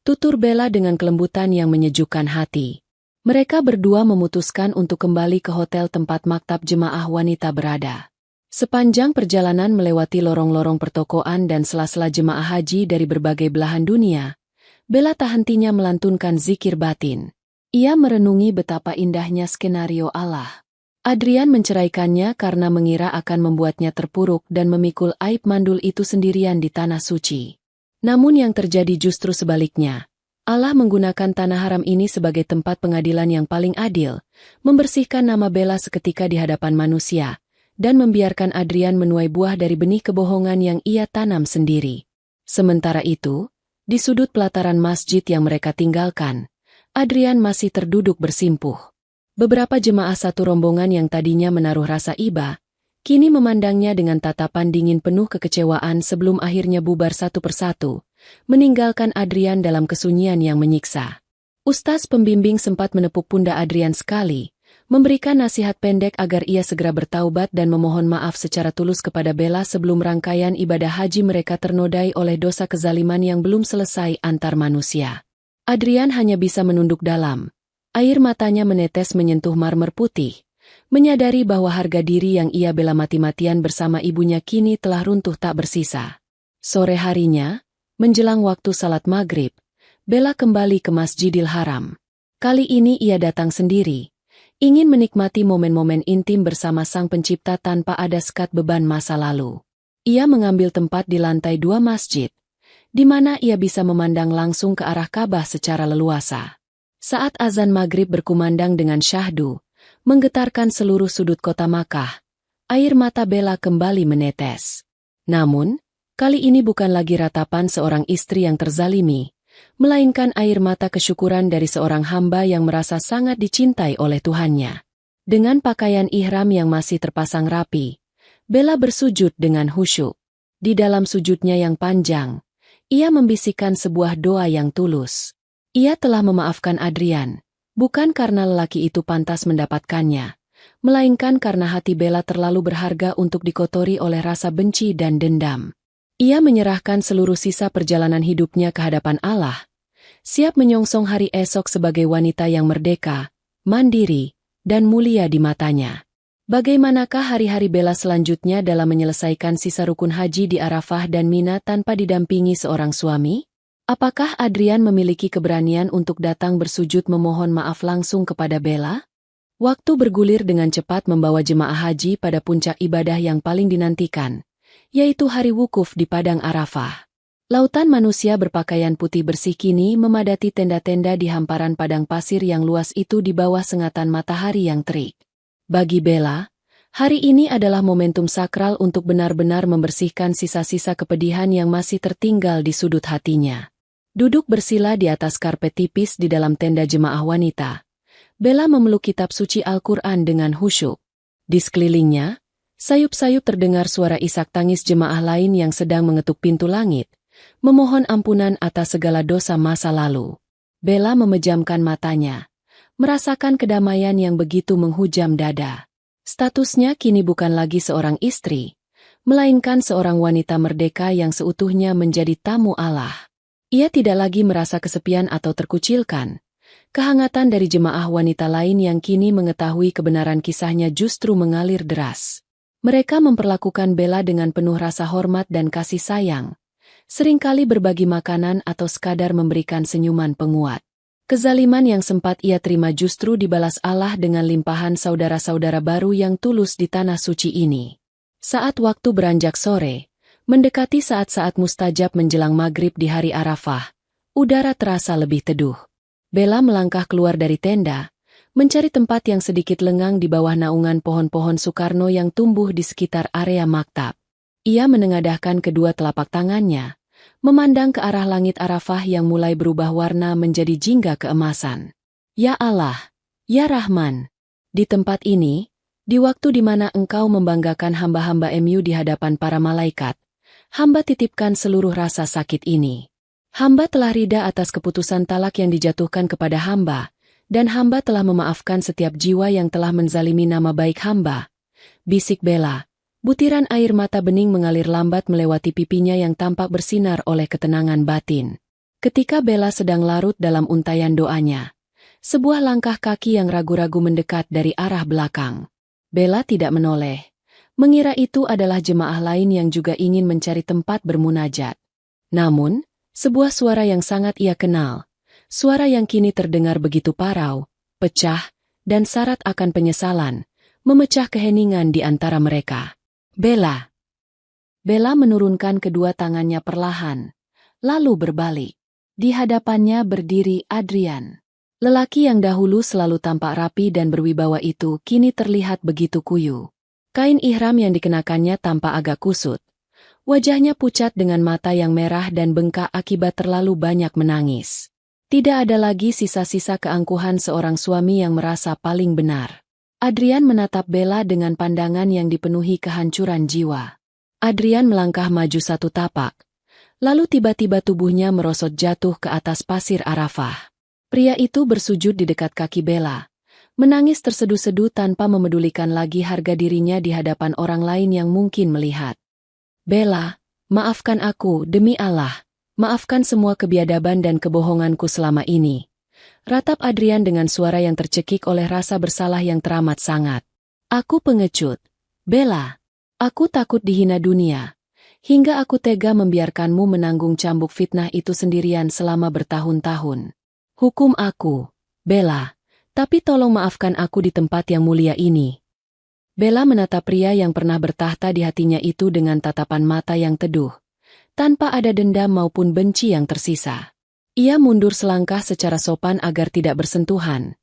Tutur Bella dengan kelembutan yang menyejukkan hati. Mereka berdua memutuskan untuk kembali ke hotel tempat maktab jemaah wanita berada. Sepanjang perjalanan melewati lorong-lorong pertokoan dan sela-sela jemaah haji dari berbagai belahan dunia, Bella tak hentinya melantunkan zikir batin. Ia merenungi betapa indahnya skenario Allah. Adrian menceraikannya karena mengira akan membuatnya terpuruk dan memikul aib mandul itu sendirian di tanah suci. Namun yang terjadi justru sebaliknya. Allah menggunakan tanah haram ini sebagai tempat pengadilan yang paling adil, membersihkan nama Bella seketika di hadapan manusia, dan membiarkan Adrian menuai buah dari benih kebohongan yang ia tanam sendiri. Sementara itu, di sudut pelataran masjid yang mereka tinggalkan, Adrian masih terduduk bersimpuh. Beberapa jemaah satu rombongan yang tadinya menaruh rasa iba, kini memandangnya dengan tatapan dingin penuh kekecewaan sebelum akhirnya bubar satu persatu, meninggalkan Adrian dalam kesunyian yang menyiksa. Ustaz pembimbing sempat menepuk pundak Adrian sekali, memberikan nasihat pendek agar ia segera bertaubat dan memohon maaf secara tulus kepada Bella sebelum rangkaian ibadah haji mereka ternodai oleh dosa kezaliman yang belum selesai antar manusia. Adrian hanya bisa menunduk dalam. Air matanya menetes menyentuh marmer putih, menyadari bahwa harga diri yang ia bela mati-matian bersama ibunya kini telah runtuh tak bersisa. Sore harinya, menjelang waktu salat maghrib, Bella kembali ke Masjidil Haram. Kali ini ia datang sendiri, ingin menikmati momen-momen intim bersama Sang Pencipta tanpa ada sekat beban masa lalu. Ia mengambil tempat di lantai 2 masjid, di mana ia bisa memandang langsung ke arah Ka'bah secara leluasa. Saat azan maghrib berkumandang dengan syahdu, menggetarkan seluruh sudut kota Makkah, air mata Bella kembali menetes. Namun, kali ini bukan lagi ratapan seorang istri yang terzalimi, melainkan air mata kesyukuran dari seorang hamba yang merasa sangat dicintai oleh Tuhannya. Dengan pakaian ihram yang masih terpasang rapi, Bella bersujud dengan khusyuk. Di dalam sujudnya yang panjang, ia membisikkan sebuah doa yang tulus. Ia telah memaafkan Adrian, bukan karena lelaki itu pantas mendapatkannya, melainkan karena hati Bella terlalu berharga untuk dikotori oleh rasa benci dan dendam. Ia menyerahkan seluruh sisa perjalanan hidupnya ke hadapan Allah, siap menyongsong hari esok sebagai wanita yang merdeka, mandiri, dan mulia di matanya. Bagaimanakah hari-hari Bella selanjutnya dalam menyelesaikan sisa rukun haji di Arafah dan Mina tanpa didampingi seorang suami? Apakah Adrian memiliki keberanian untuk datang bersujud memohon maaf langsung kepada Bella? Waktu bergulir dengan cepat membawa jemaah haji pada puncak ibadah yang paling dinantikan, yaitu hari wukuf di Padang Arafah. Lautan manusia berpakaian putih bersih kini memadati tenda-tenda di hamparan padang pasir yang luas itu di bawah sengatan matahari yang terik. Bagi Bella, hari ini adalah momentum sakral untuk benar-benar membersihkan sisa-sisa kepedihan yang masih tertinggal di sudut hatinya. Duduk bersila di atas karpet tipis di dalam tenda jemaah wanita, Bella memeluk kitab suci Al-Quran dengan khusyuk. Di sekelilingnya, sayup-sayup terdengar suara isak tangis jemaah lain yang sedang mengetuk pintu langit, memohon ampunan atas segala dosa masa lalu. Bella memejamkan matanya, merasakan kedamaian yang begitu menghujam dada. Statusnya kini bukan lagi seorang istri, melainkan seorang wanita merdeka yang seutuhnya menjadi tamu Allah. Ia tidak lagi merasa kesepian atau terkucilkan. Kehangatan dari jemaah wanita lain yang kini mengetahui kebenaran kisahnya justru mengalir deras. Mereka memperlakukan Bella dengan penuh rasa hormat dan kasih sayang, seringkali berbagi makanan atau sekadar memberikan senyuman penguat. Kezaliman yang sempat ia terima justru dibalas Allah dengan limpahan saudara-saudara baru yang tulus di tanah suci ini. Saat waktu beranjak sore, mendekati saat-saat mustajab menjelang maghrib di hari Arafah, udara terasa lebih teduh. Bella melangkah keluar dari tenda, mencari tempat yang sedikit lengang di bawah naungan pohon-pohon Sukarno yang tumbuh di sekitar area maktab. Ia menengadahkan kedua telapak tangannya, memandang ke arah langit Arafah yang mulai berubah warna menjadi jingga keemasan. Ya Allah, ya Rahman, di tempat ini, di waktu di mana Engkau membanggakan hamba-hamba MU di hadapan para malaikat, hamba titipkan seluruh rasa sakit ini. Hamba telah rida atas keputusan talak yang dijatuhkan kepada hamba, dan hamba telah memaafkan setiap jiwa yang telah menzalimi nama baik hamba. Bisik Bella. Butiran air mata bening mengalir lambat melewati pipinya yang tampak bersinar oleh ketenangan batin. Ketika Bella sedang larut dalam untayan doanya, Sebuah langkah kaki yang ragu-ragu mendekat dari arah belakang. Bella tidak menoleh. Mengira itu adalah jemaah lain yang juga ingin mencari tempat bermunajat. Namun, sebuah suara yang sangat ia kenal. Suara yang kini terdengar begitu parau, pecah, dan syarat akan penyesalan, memecah keheningan di antara mereka. Bella. Bella menurunkan kedua tangannya perlahan, lalu berbalik. Di hadapannya berdiri Adrian. Lelaki yang dahulu selalu tampak rapi dan berwibawa itu kini terlihat begitu kuyu. Kain ihram yang dikenakannya tampak agak kusut. Wajahnya pucat dengan mata yang merah dan bengkak akibat terlalu banyak menangis. Tidak ada lagi sisa-sisa keangkuhan seorang suami yang merasa paling benar. Adrian menatap Bella dengan pandangan yang dipenuhi kehancuran jiwa. Adrian melangkah maju satu tapak. Lalu tiba-tiba tubuhnya merosot jatuh ke atas pasir Arafah. Pria itu bersujud di dekat kaki Bella. Menangis terseduh-seduh tanpa memedulikan lagi harga dirinya di hadapan orang lain yang mungkin melihat. Bella, maafkan aku, demi Allah. Maafkan semua kebiadaban dan kebohonganku selama ini. Ratap Adrian dengan suara yang tercekik oleh rasa bersalah yang teramat sangat. Aku pengecut. Bella, aku takut dihina dunia. Hingga aku tega membiarkanmu menanggung cambuk fitnah itu sendirian selama bertahun-tahun. Hukum aku, Bella, tapi tolong maafkan aku di tempat yang mulia ini. Bella menatap pria yang pernah bertahta di hatinya itu dengan tatapan mata yang teduh, tanpa ada dendam maupun benci yang tersisa. Ia mundur selangkah secara sopan agar tidak bersentuhan,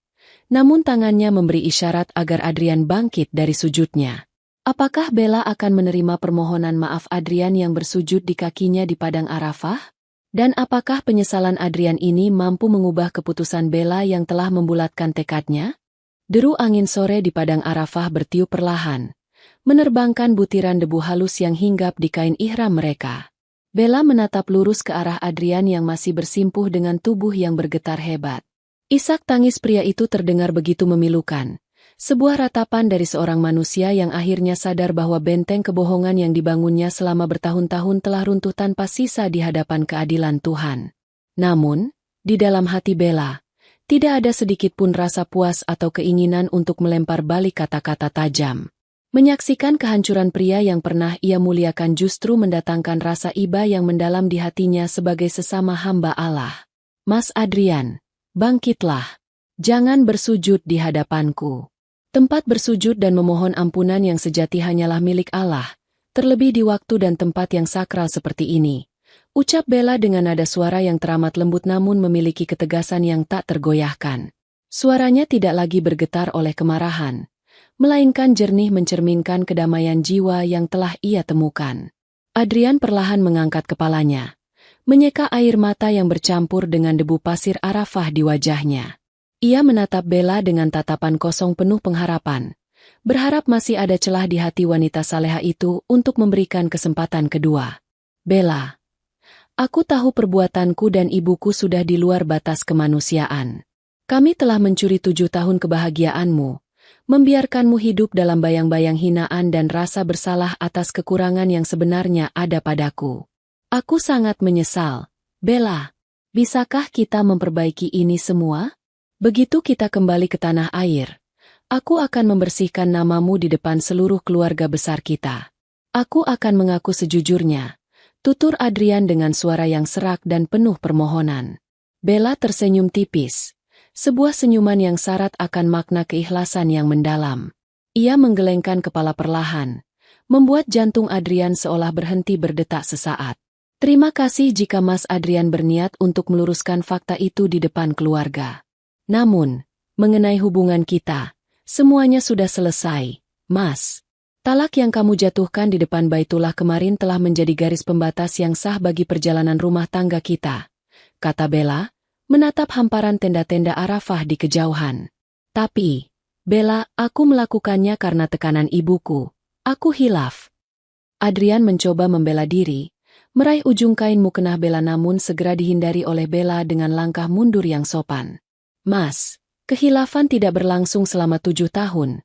namun tangannya memberi isyarat agar Adrian bangkit dari sujudnya. Apakah Bella akan menerima permohonan maaf Adrian yang bersujud di kakinya di padang Arafah? Dan apakah penyesalan Adrian ini mampu mengubah keputusan Bella yang telah membulatkan tekadnya? Deru angin sore di padang Arafah bertiup perlahan, menerbangkan butiran debu halus yang hinggap di kain ihram mereka. Bella menatap lurus ke arah Adrian yang masih bersimpuh dengan tubuh yang bergetar hebat. Isak tangis pria itu terdengar begitu memilukan. Sebuah ratapan dari seorang manusia yang akhirnya sadar bahwa benteng kebohongan yang dibangunnya selama bertahun-tahun telah runtuh tanpa sisa di hadapan keadilan Tuhan. Namun, di dalam hati Bella, tidak ada sedikit pun rasa puas atau keinginan untuk melempar balik kata-kata tajam. Menyaksikan kehancuran pria yang pernah ia muliakan justru mendatangkan rasa iba yang mendalam di hatinya sebagai sesama hamba Allah. Mas Adrian, bangkitlah. Jangan bersujud di hadapanku. Tempat bersujud dan memohon ampunan yang sejati hanyalah milik Allah, terlebih di waktu dan tempat yang sakral seperti ini. Ucap Bella dengan nada suara yang teramat lembut namun memiliki ketegasan yang tak tergoyahkan. Suaranya tidak lagi bergetar oleh kemarahan, melainkan jernih mencerminkan kedamaian jiwa yang telah ia temukan. Adrian perlahan mengangkat kepalanya, menyeka air mata yang bercampur dengan debu pasir Arafah di wajahnya. Ia menatap Bella dengan tatapan kosong penuh pengharapan, berharap masih ada celah di hati wanita saleha itu untuk memberikan kesempatan kedua. Bella, aku tahu perbuatanku dan ibuku sudah di luar batas kemanusiaan. Kami telah mencuri 7 tahun kebahagiaanmu, membiarkanmu hidup dalam bayang-bayang hinaan dan rasa bersalah atas kekurangan yang sebenarnya ada padaku. Aku sangat menyesal. Bella, bisakah kita memperbaiki ini semua? Begitu kita kembali ke tanah air, aku akan membersihkan namamu di depan seluruh keluarga besar kita. Aku akan mengaku sejujurnya, tutur Adrian dengan suara yang serak dan penuh permohonan. Bella tersenyum tipis, sebuah senyuman yang syarat akan makna keikhlasan yang mendalam. Ia menggelengkan kepala perlahan, membuat jantung Adrian seolah berhenti berdetak sesaat. Terima kasih jika Mas Adrian berniat untuk meluruskan fakta itu di depan keluarga. Namun, mengenai hubungan kita, semuanya sudah selesai, Mas. Talak yang kamu jatuhkan di depan Baitullah kemarin telah menjadi garis pembatas yang sah bagi perjalanan rumah tangga kita, kata Bella, menatap hamparan tenda-tenda Arafah di kejauhan. Tapi, Bella, aku melakukannya karena tekanan ibuku. Aku hilaf. Adrian mencoba membela diri, meraih ujung kain mukena Bella namun segera dihindari oleh Bella dengan langkah mundur yang sopan. Mas, kehilafan tidak berlangsung selama 7 tahun.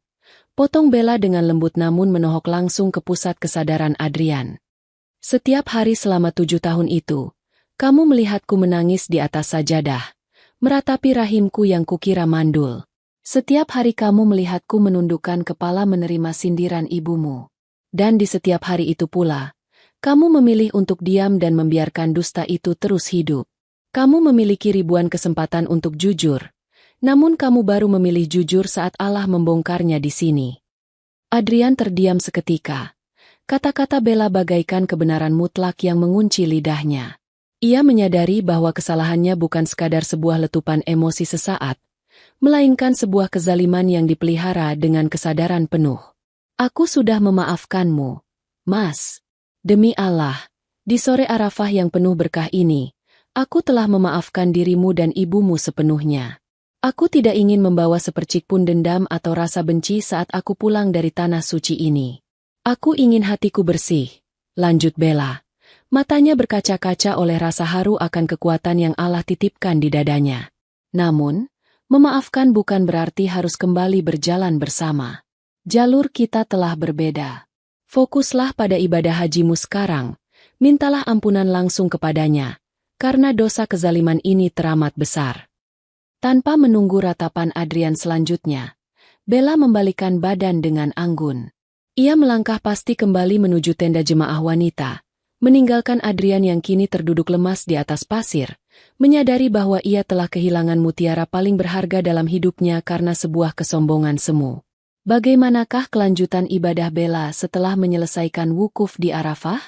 Potong Bella dengan lembut namun menohok langsung ke pusat kesadaran Adrian. Setiap hari selama 7 tahun itu, kamu melihatku menangis di atas sajadah, meratapi rahimku yang kukira mandul. Setiap hari kamu melihatku menundukkan kepala menerima sindiran ibumu. Dan di setiap hari itu pula, kamu memilih untuk diam dan membiarkan dusta itu terus hidup. Kamu memiliki ribuan kesempatan untuk jujur, namun kamu baru memilih jujur saat Allah membongkarnya di sini. Adrian terdiam seketika. Kata-kata Bella bagaikan kebenaran mutlak yang mengunci lidahnya. Ia menyadari bahwa kesalahannya bukan sekadar sebuah letupan emosi sesaat, melainkan sebuah kezaliman yang dipelihara dengan kesadaran penuh. Aku sudah memaafkanmu, Mas. Demi Allah, di sore Arafah yang penuh berkah ini, aku telah memaafkan dirimu dan ibumu sepenuhnya. Aku tidak ingin membawa sepercik pun dendam atau rasa benci saat aku pulang dari tanah suci ini. Aku ingin hatiku bersih, lanjut Bella. Matanya berkaca-kaca oleh rasa haru akan kekuatan yang Allah titipkan di dadanya. Namun, memaafkan bukan berarti harus kembali berjalan bersama. Jalur kita telah berbeda. Fokuslah pada ibadah hajimu sekarang, mintalah ampunan langsung kepadanya, karena dosa kezaliman ini teramat besar. Tanpa menunggu ratapan Adrian selanjutnya, Bella membalikkan badan dengan anggun. Ia melangkah pasti kembali menuju tenda jemaah wanita, meninggalkan Adrian yang kini terduduk lemas di atas pasir, menyadari bahwa ia telah kehilangan mutiara paling berharga dalam hidupnya karena sebuah kesombongan semu. Bagaimanakah kelanjutan ibadah Bella setelah menyelesaikan wukuf di Arafah?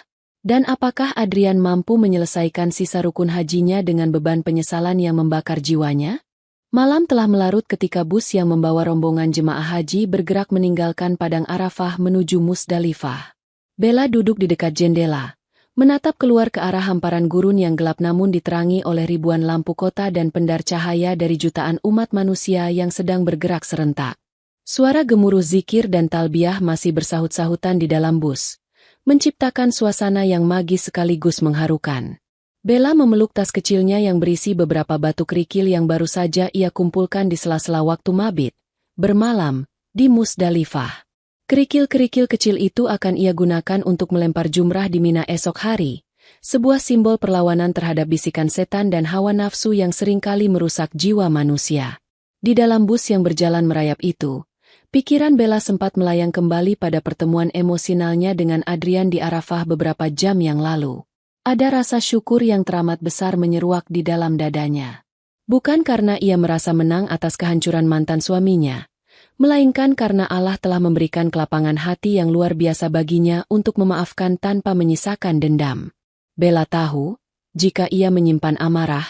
Dan apakah Adrian mampu menyelesaikan sisa rukun hajinya dengan beban penyesalan yang membakar jiwanya? Malam telah melarut ketika bus yang membawa rombongan jemaah haji bergerak meninggalkan padang Arafah menuju Musdalifah. Bella duduk di dekat jendela, menatap keluar ke arah hamparan gurun yang gelap namun diterangi oleh ribuan lampu kota dan pendar cahaya dari jutaan umat manusia yang sedang bergerak serentak. Suara gemuruh zikir dan talbiyah masih bersahut-sahutan di dalam bus, menciptakan suasana yang magis sekaligus mengharukan. Bella memeluk tas kecilnya yang berisi beberapa batu kerikil yang baru saja ia kumpulkan di sela-sela waktu mabit, bermalam, di Musdalifah. Kerikil-kerikil kecil itu akan ia gunakan untuk melempar jumrah di Mina esok hari, sebuah simbol perlawanan terhadap bisikan setan dan hawa nafsu yang seringkali merusak jiwa manusia. Di dalam bus yang berjalan merayap itu, pikiran Bella sempat melayang kembali pada pertemuan emosionalnya dengan Adrian di Arafah beberapa jam yang lalu. Ada rasa syukur yang teramat besar menyeruak di dalam dadanya. Bukan karena ia merasa menang atas kehancuran mantan suaminya, melainkan karena Allah telah memberikan kelapangan hati yang luar biasa baginya untuk memaafkan tanpa menyisakan dendam. Bella tahu, jika ia menyimpan amarah,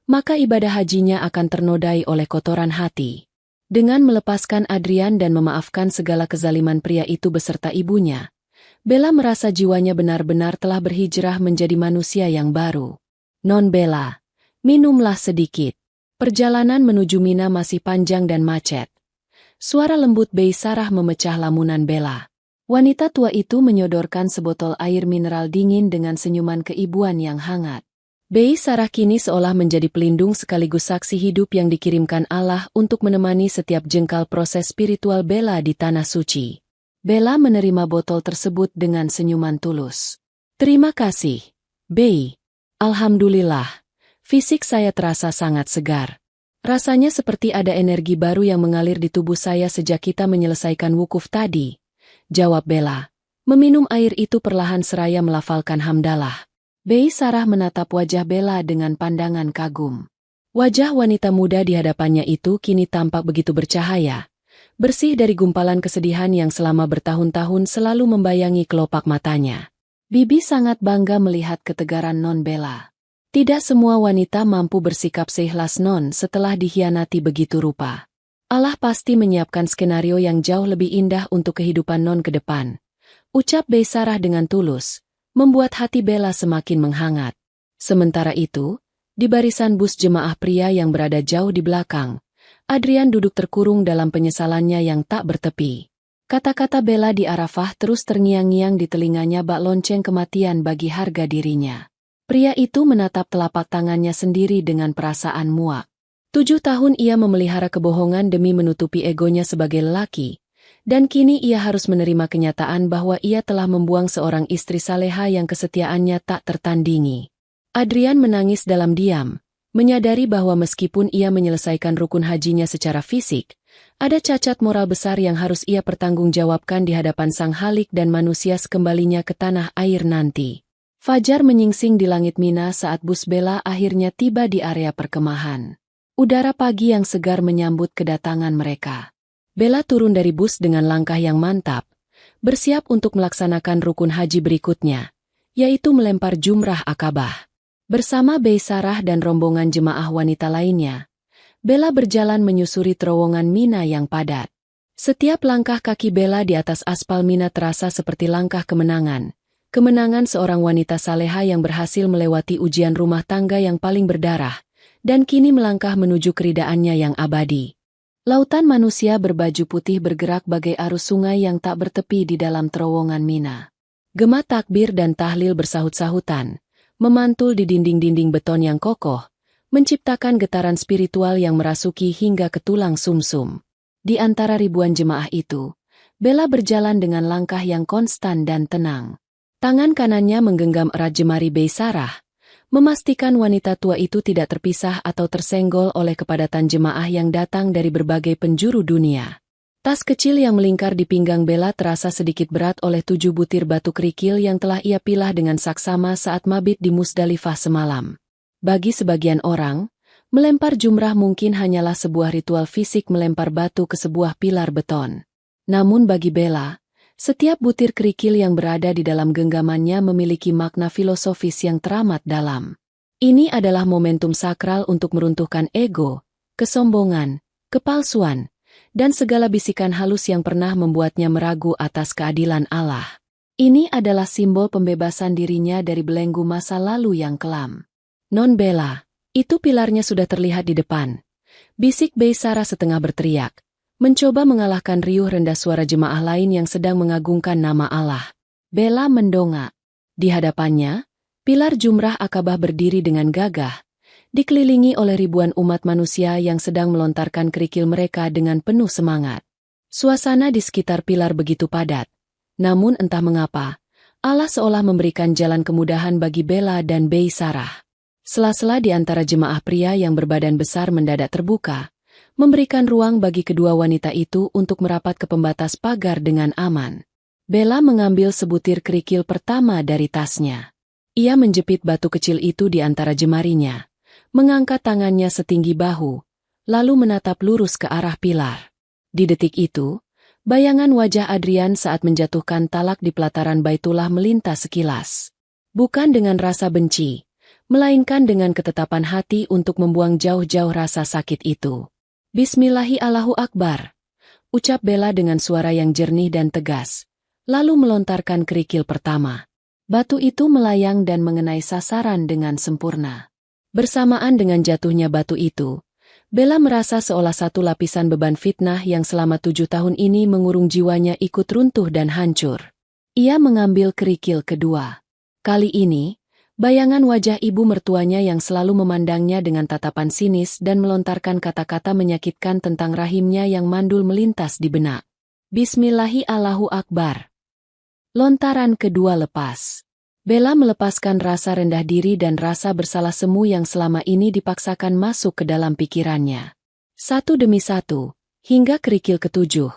maka ibadah hajinya akan ternodai oleh kotoran hati. Dengan melepaskan Adrian dan memaafkan segala kezaliman pria itu beserta ibunya, Bella merasa jiwanya benar-benar telah berhijrah menjadi manusia yang baru. Non Bella, minumlah sedikit. Perjalanan menuju Mina masih panjang dan macet. Suara lembut Bei Sarah memecah lamunan Bella. Wanita tua itu menyodorkan sebotol air mineral dingin dengan senyuman keibuan yang hangat. Bei Sarah kini seolah menjadi pelindung sekaligus saksi hidup yang dikirimkan Allah untuk menemani setiap jengkal proses spiritual Bella di Tanah Suci. Bella menerima botol tersebut dengan senyuman tulus. Terima kasih, Bei. Alhamdulillah, fisik saya terasa sangat segar. Rasanya seperti ada energi baru yang mengalir di tubuh saya sejak kita menyelesaikan wukuf tadi, jawab Bella. Meminum air itu perlahan seraya melafalkan hamdalah. Bei Sarah menatap wajah Bella dengan pandangan kagum. Wajah wanita muda di hadapannya itu kini tampak begitu bercahaya, bersih dari gumpalan kesedihan yang selama bertahun-tahun selalu membayangi kelopak matanya. Bibi sangat bangga melihat ketegaran Non Bella. Tidak semua wanita mampu bersikap seikhlas Non setelah dikhianati begitu rupa. Allah pasti menyiapkan skenario yang jauh lebih indah untuk kehidupan Non ke depan, ucap Bei Sarah dengan tulus, membuat hati Bella semakin menghangat. Sementara itu, di barisan bus jemaah pria yang berada jauh di belakang, Adrian duduk terkurung dalam penyesalannya yang tak bertepi. Kata-kata Bella di Arafah terus terngiang-ngiang di telinganya bak lonceng kematian bagi harga dirinya. Pria itu menatap telapak tangannya sendiri dengan perasaan muak. 7 tahun ia memelihara kebohongan demi menutupi egonya sebagai lelaki, dan kini ia harus menerima kenyataan bahwa ia telah membuang seorang istri saleha yang kesetiaannya tak tertandingi. Adrian menangis dalam diam, Menyadari bahwa meskipun ia menyelesaikan rukun hajinya secara fisik, ada cacat moral besar yang harus ia pertanggungjawabkan di hadapan Sang Khalik dan manusia sekembalinya ke tanah air nanti. Fajar menyingsing di langit Mina saat bus Bella akhirnya tiba di area perkemahan. Udara pagi yang segar menyambut kedatangan mereka. Bella turun dari bus dengan langkah yang mantap, bersiap untuk melaksanakan rukun haji berikutnya, yaitu melempar jumrah akabah. Bersama Bei Sarah dan rombongan jemaah wanita lainnya, Bella berjalan menyusuri terowongan Mina yang padat. Setiap langkah kaki Bella di atas aspal Mina terasa seperti langkah kemenangan. Kemenangan seorang wanita saleha yang berhasil melewati ujian rumah tangga yang paling berdarah, dan kini melangkah menuju keridaannya yang abadi. Lautan manusia berbaju putih bergerak bagai arus sungai yang tak bertepi di dalam terowongan Mina. Gema takbir dan tahlil bersahut-sahutan, memantul di dinding-dinding beton yang kokoh, menciptakan getaran spiritual yang merasuki hingga ke tulang sumsum. Di antara ribuan jemaah itu, Bella berjalan dengan langkah yang konstan dan tenang. Tangan kanannya menggenggam erat jemari Bei Sarah, memastikan wanita tua itu tidak terpisah atau tersenggol oleh kepadatan jemaah yang datang dari berbagai penjuru dunia. Tas kecil yang melingkar di pinggang Bella terasa sedikit berat oleh 7 butir batu kerikil yang telah ia pilah dengan saksama saat mabit di Musdalifah semalam. Bagi sebagian orang, melempar jumrah mungkin hanyalah sebuah ritual fisik melempar batu ke sebuah pilar beton. Namun bagi Bella, setiap butir kerikil yang berada di dalam genggamannya memiliki makna filosofis yang teramat dalam. Ini adalah momentum sakral untuk meruntuhkan ego, kesombongan, kepalsuan, dan segala bisikan halus yang pernah membuatnya meragu atas keadilan Allah. Ini adalah simbol pembebasan dirinya dari belenggu masa lalu yang kelam. "Non Bella, itu pilarnya sudah terlihat di depan," bisik Bei Sarah setengah berteriak, mencoba mengalahkan riuh rendah suara jemaah lain yang sedang mengagungkan nama Allah. Bella mendongak. Di hadapannya, pilar jumrah akabah berdiri dengan gagah, dikelilingi oleh ribuan umat manusia yang sedang melontarkan kerikil mereka dengan penuh semangat. Suasana di sekitar pilar begitu padat, namun entah mengapa, Allah seolah memberikan jalan kemudahan bagi Bella dan Bei Sarah. Sela-sela di antara jemaah pria yang berbadan besar mendadak terbuka, memberikan ruang bagi kedua wanita itu untuk merapat ke pembatas pagar dengan aman. Bella mengambil sebutir kerikil pertama dari tasnya. Ia menjepit batu kecil itu di antara jemarinya, mengangkat tangannya setinggi bahu, lalu menatap lurus ke arah pilar. Di detik itu, bayangan wajah Adrian saat menjatuhkan talak di pelataran Baitullah melintas sekilas. Bukan dengan rasa benci, melainkan dengan ketetapan hati untuk membuang jauh-jauh rasa sakit itu. "Bismillahi Allahu Akbar," ucap Bella dengan suara yang jernih dan tegas, lalu melontarkan kerikil pertama. Batu itu melayang dan mengenai sasaran dengan sempurna. Bersamaan dengan jatuhnya batu itu, Bella merasa seolah satu lapisan beban fitnah yang selama 7 tahun ini mengurung jiwanya ikut runtuh dan hancur. Ia mengambil kerikil kedua. Kali ini, bayangan wajah ibu mertuanya yang selalu memandangnya dengan tatapan sinis dan melontarkan kata-kata menyakitkan tentang rahimnya yang mandul melintas di benak. "Bismillahi Allahu Akbar." Lontaran kedua lepas. Bella melepaskan rasa rendah diri dan rasa bersalah semu yang selama ini dipaksakan masuk ke dalam pikirannya. Satu demi satu, hingga kerikil ketujuh,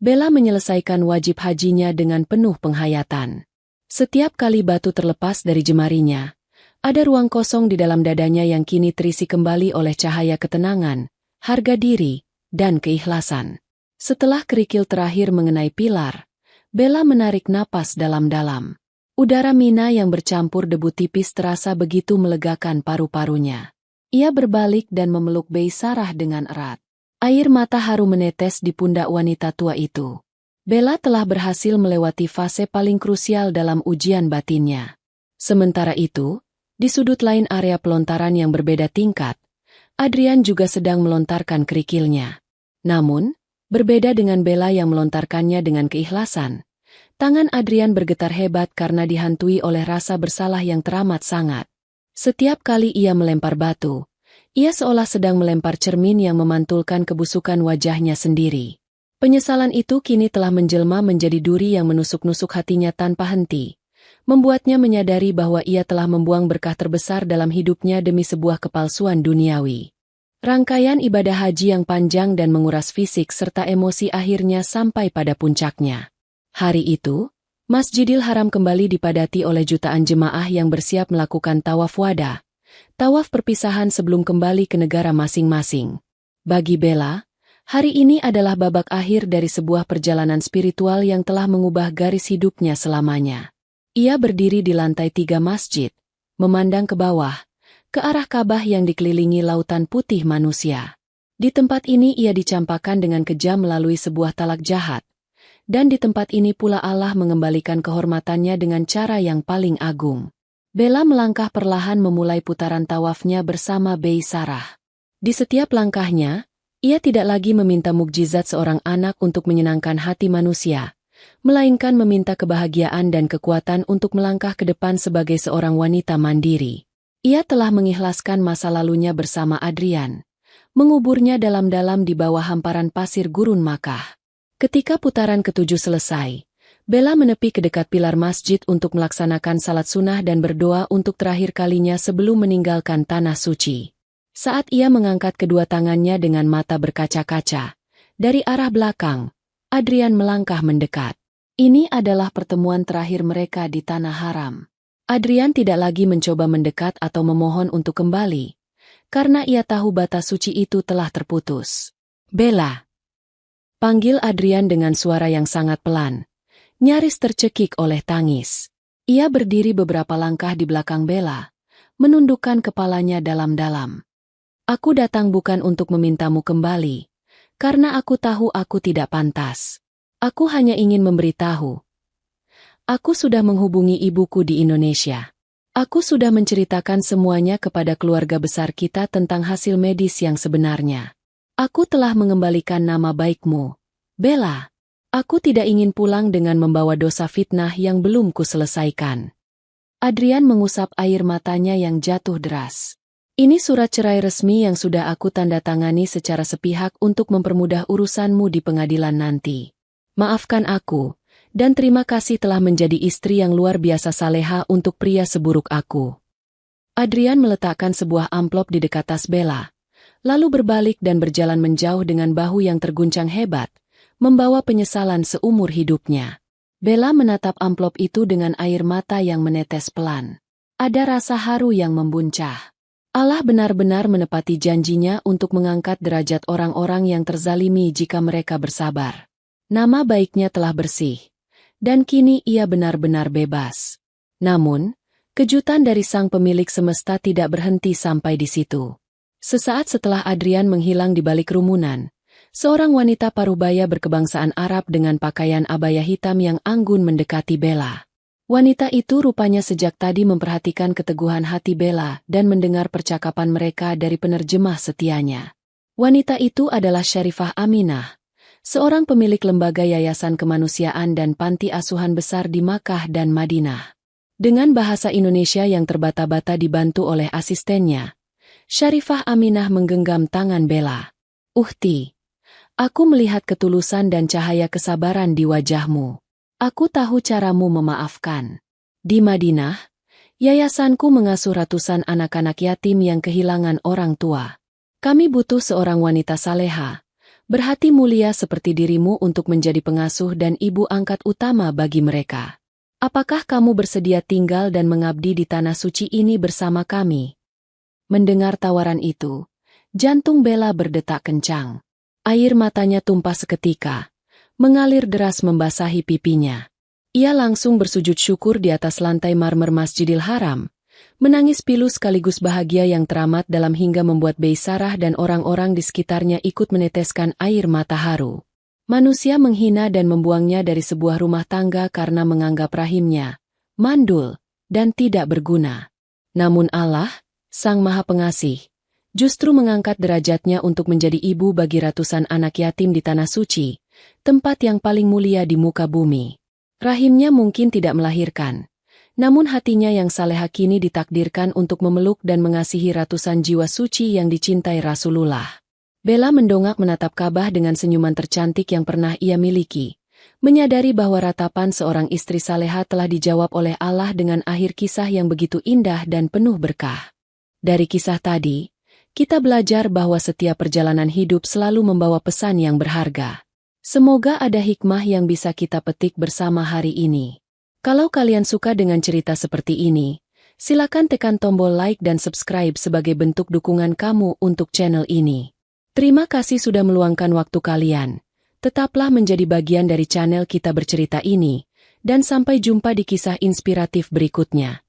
Bella menyelesaikan wajib hajinya dengan penuh penghayatan. Setiap kali batu terlepas dari jemarinya, ada ruang kosong di dalam dadanya yang kini terisi kembali oleh cahaya ketenangan, harga diri, dan keikhlasan. Setelah kerikil terakhir mengenai pilar, Bella menarik napas dalam-dalam. Udara Mina yang bercampur debu tipis terasa begitu melegakan paru-parunya. Ia berbalik dan memeluk Bei Sarah dengan erat. Air mata haru menetes di pundak wanita tua itu. Bella telah berhasil melewati fase paling krusial dalam ujian batinnya. Sementara itu, di sudut lain area pelontaran yang berbeda tingkat, Adrian juga sedang melontarkan kerikilnya. Namun, berbeda dengan Bella yang melontarkannya dengan keikhlasan, tangan Adrian bergetar hebat karena dihantui oleh rasa bersalah yang teramat sangat. Setiap kali ia melempar batu, ia seolah sedang melempar cermin yang memantulkan kebusukan wajahnya sendiri. Penyesalan itu kini telah menjelma menjadi duri yang menusuk-nusuk hatinya tanpa henti, membuatnya menyadari bahwa ia telah membuang berkah terbesar dalam hidupnya demi sebuah kepalsuan duniawi. Rangkaian ibadah haji yang panjang dan menguras fisik serta emosi akhirnya sampai pada puncaknya. Hari itu, Masjidil Haram kembali dipadati oleh jutaan jemaah yang bersiap melakukan tawaf wada, tawaf perpisahan sebelum kembali ke negara masing-masing. Bagi Bella, hari ini adalah babak akhir dari sebuah perjalanan spiritual yang telah mengubah garis hidupnya selamanya. Ia berdiri di lantai 3 masjid, memandang ke bawah, ke arah Ka'bah yang dikelilingi lautan putih manusia. Di tempat ini ia dicampakkan dengan kejam melalui sebuah talak jahat, dan di tempat ini pula Allah mengembalikan kehormatannya dengan cara yang paling agung. Bella melangkah perlahan memulai putaran tawafnya bersama Bei Sarah. Di setiap langkahnya, ia tidak lagi meminta mukjizat seorang anak untuk menyenangkan hati manusia, melainkan meminta kebahagiaan dan kekuatan untuk melangkah ke depan sebagai seorang wanita mandiri. Ia telah mengikhlaskan masa lalunya bersama Adrian, menguburnya dalam-dalam di bawah hamparan pasir gurun Makkah. Ketika putaran ketujuh selesai, Bella menepi ke dekat pilar masjid untuk melaksanakan salat sunnah dan berdoa untuk terakhir kalinya sebelum meninggalkan tanah suci. Saat ia mengangkat kedua tangannya dengan mata berkaca-kaca, dari arah belakang, Adrian melangkah mendekat. Ini adalah pertemuan terakhir mereka di Tanah Haram. Adrian tidak lagi mencoba mendekat atau memohon untuk kembali, karena ia tahu batas suci itu telah terputus. Bella, panggil Adrian dengan suara yang sangat pelan, nyaris tercekik oleh tangis. Ia berdiri beberapa langkah di belakang Bella, menundukkan kepalanya dalam-dalam. Aku datang bukan untuk memintamu kembali, karena aku tahu aku tidak pantas. Aku hanya ingin memberitahu. Aku sudah menghubungi ibuku di Indonesia. Aku sudah menceritakan semuanya kepada keluarga besar kita tentang hasil medis yang sebenarnya. Aku telah mengembalikan nama baikmu, Bella. Aku tidak ingin pulang dengan membawa dosa fitnah yang belum kuselesaikan. Adrian mengusap air matanya yang jatuh deras. Ini surat cerai resmi yang sudah aku tanda tangani secara sepihak untuk mempermudah urusanmu di pengadilan nanti. Maafkan aku, dan terima kasih telah menjadi istri yang luar biasa saleha untuk pria seburuk aku. Adrian meletakkan sebuah amplop di dekat tas Bella, lalu berbalik dan berjalan menjauh dengan bahu yang terguncang hebat, membawa penyesalan seumur hidupnya. Bella menatap amplop itu dengan air mata yang menetes pelan. Ada rasa haru yang membuncah. Allah benar-benar menepati janjinya untuk mengangkat derajat orang-orang yang terzalimi jika mereka bersabar. Nama baiknya telah bersih, dan kini ia benar-benar bebas. Namun, kejutan dari sang pemilik semesta tidak berhenti sampai di situ. Sesaat setelah Adrian menghilang di balik kerumunan, seorang wanita parubaya berkebangsaan Arab dengan pakaian abaya hitam yang anggun mendekati Bella. Wanita itu rupanya sejak tadi memperhatikan keteguhan hati Bella dan mendengar percakapan mereka dari penerjemah setianya. Wanita itu adalah Syarifah Aminah, seorang pemilik lembaga yayasan kemanusiaan dan panti asuhan besar di Makkah dan Madinah. Dengan bahasa Indonesia yang terbata-bata dibantu oleh asistennya, Syarifah Aminah menggenggam tangan Bella. "Ukhti, aku melihat ketulusan dan cahaya kesabaran di wajahmu. Aku tahu caramu memaafkan. Di Madinah, yayasanku mengasuh ratusan anak-anak yatim yang kehilangan orang tua. Kami butuh seorang wanita saleha, berhati mulia seperti dirimu untuk menjadi pengasuh dan ibu angkat utama bagi mereka. Apakah kamu bersedia tinggal dan mengabdi di tanah suci ini bersama kami?" Mendengar tawaran itu, jantung Bella berdetak kencang. Air matanya tumpah seketika, mengalir deras membasahi pipinya. Ia langsung bersujud syukur di atas lantai marmer Masjidil Haram, menangis pilu sekaligus bahagia yang teramat dalam hingga membuat Bei Sarah dan orang-orang di sekitarnya ikut meneteskan air mata haru. Manusia menghina dan membuangnya dari sebuah rumah tangga karena menganggap rahimnya mandul dan tidak berguna. Namun Allah, Sang Maha Pengasih, justru mengangkat derajatnya untuk menjadi ibu bagi ratusan anak yatim di Tanah Suci, tempat yang paling mulia di muka bumi. Rahimnya mungkin tidak melahirkan, namun hatinya yang saleha kini ditakdirkan untuk memeluk dan mengasihi ratusan jiwa suci yang dicintai Rasulullah. Bella mendongak menatap Ka'bah dengan senyuman tercantik yang pernah ia miliki, menyadari bahwa ratapan seorang istri saleha telah dijawab oleh Allah dengan akhir kisah yang begitu indah dan penuh berkah. Dari kisah tadi, kita belajar bahwa setiap perjalanan hidup selalu membawa pesan yang berharga. Semoga ada hikmah yang bisa kita petik bersama hari ini. Kalau kalian suka dengan cerita seperti ini, silakan tekan tombol like dan subscribe sebagai bentuk dukungan kamu untuk channel ini. Terima kasih sudah meluangkan waktu kalian. Tetaplah menjadi bagian dari channel Kita Bercerita ini, dan sampai jumpa di kisah inspiratif berikutnya.